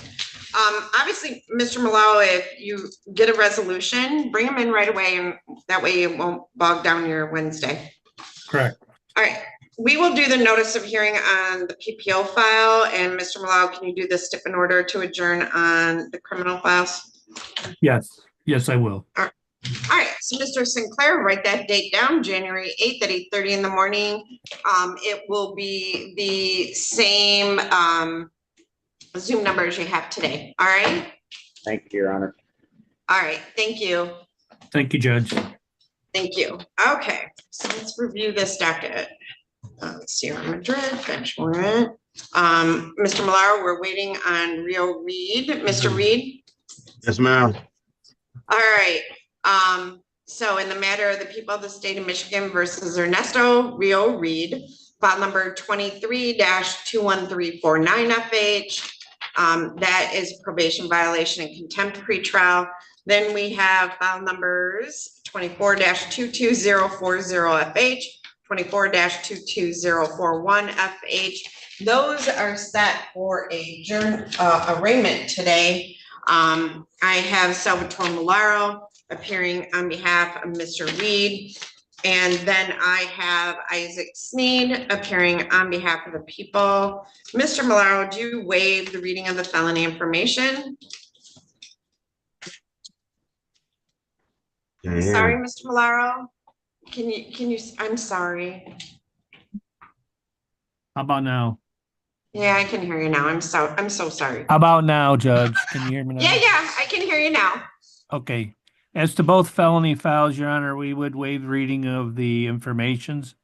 Obviously, Mr. Malaro, if you get a resolution, bring them in right away, and that way it won't bog down your Wednesday. Correct. All right. We will do the notice of hearing on the PPO file, and Mr. Malaro, can you do the stip in order to adjourn on the criminal files? Yes, I will. All right, so Mr. Sinclair, write that date down, January 8th at 8:30 in the morning. It will be the same Zoom number as you have today, all right? Thank you, Your Honor. All right, thank you. Thank you, Judge. Thank you. Okay, so let's review this docket. Let's see, Madrid, bench warrant. Mr. Malaro, we're waiting on Rio Reed. Mr. Reed? Yes, ma'am. All right. So in the matter of the people of the state of Michigan versus Ernesto Rio Reed, file number 23-2134-9FH. That is probation violation and contempt pretrial. Then we have file numbers 24-22040FH, 24-22041FH. Those are set for a arraignment today. I have Salvatore Malaro appearing on behalf of Mr. Reed. And then I have Isaac Sneed appearing on behalf of the people. Mr. Malaro, do you waive the reading of the felony information? Sorry, Mr. Malaro. Can you, I'm sorry. How about now? Yeah, I can hear you now. I'm so sorry. How about now, Judge? Can you hear me now? Yeah, I can hear you now. Okay. As to both felony files, Your Honor, we would waive reading of the informations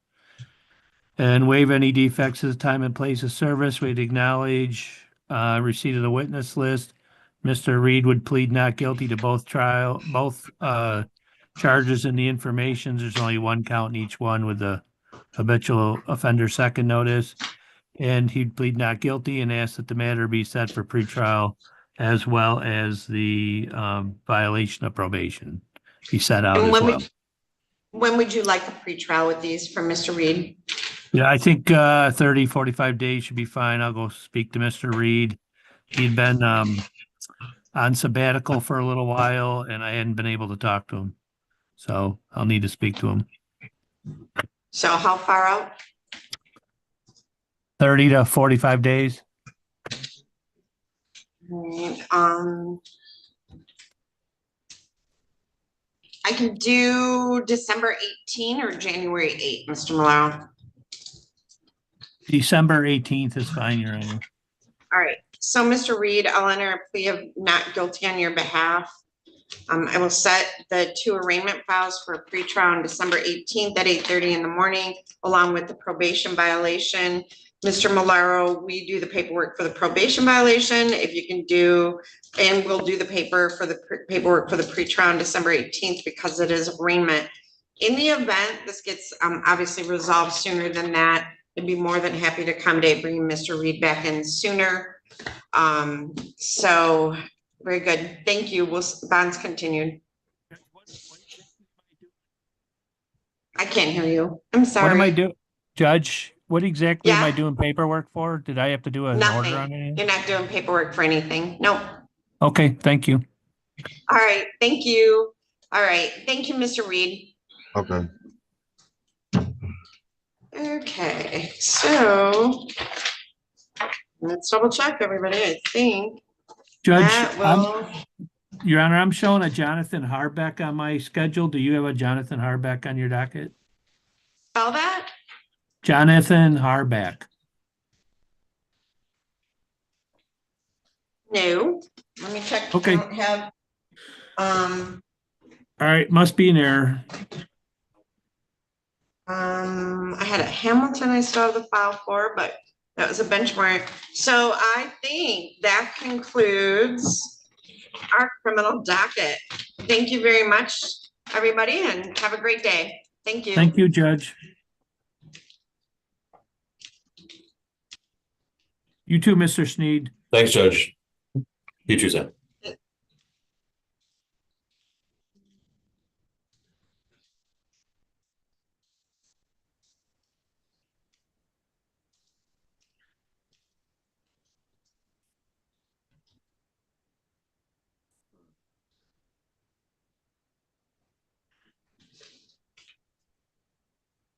and waive any defects as time and place of service. We'd acknowledge receipt of the witness list. Mr. Reed would plead not guilty to both charges in the information. There's only one count in each one with the habitual offender second notice. And he'd plead not guilty and ask that the matter be set for pretrial, as well as the violation of probation be set out as well. When would you like a pretrial with these from Mr. Reed? Yeah, I think 30, 45 days should be fine. I'll go speak to Mr. Reed. He'd been on sabbatical for a little while, and I hadn't been able to talk to him. So I'll need to speak to him. So how far out? 30 to 45 days. I can do December 18 or January 8, Mr. Malaro. December 18th is fine, Your Honor. All right. So, Mr. Reed, I'll enter a plea of not guilty on your behalf. I will set the two arraignment files for a pretrial on December 18th at 8:30 in the morning, along with the probation violation. Mr. Malaro, we do the paperwork for the probation violation. If you can do, and we'll do the paperwork for the pretrial on December 18th because it is arraignment. In the event this gets obviously resolved sooner than that, I'd be more than happy to accommodate bringing Mr. Reed back in sooner. So very good. Thank you. Bonds continued. I can't hear you. I'm sorry. What am I doing, Judge? What exactly am I doing paperwork for? Did I have to do an Nothing. order on anything? You're not doing paperwork for anything. Nope. Okay, thank you. All right. Thank you. All right. Thank you, Mr. Reed. Okay. Okay, so let's double check everybody. I think Judge, will... Your Honor, I'm showing a Jonathan Harbeck on my schedule. Do you have a Jonathan Harbeck on your docket? Spell that? Jonathan Harbeck. No. Let me check. Okay. I don't have. All right, must be an error. I had a Hamilton I still have the file for, but that was a benchmark. So I think that concludes our criminal docket. Thank you very much, everybody, and have a great day. Thank you. Thank you, Judge. You too, Mr. Sneed. Thanks, Judge. You too, Zach.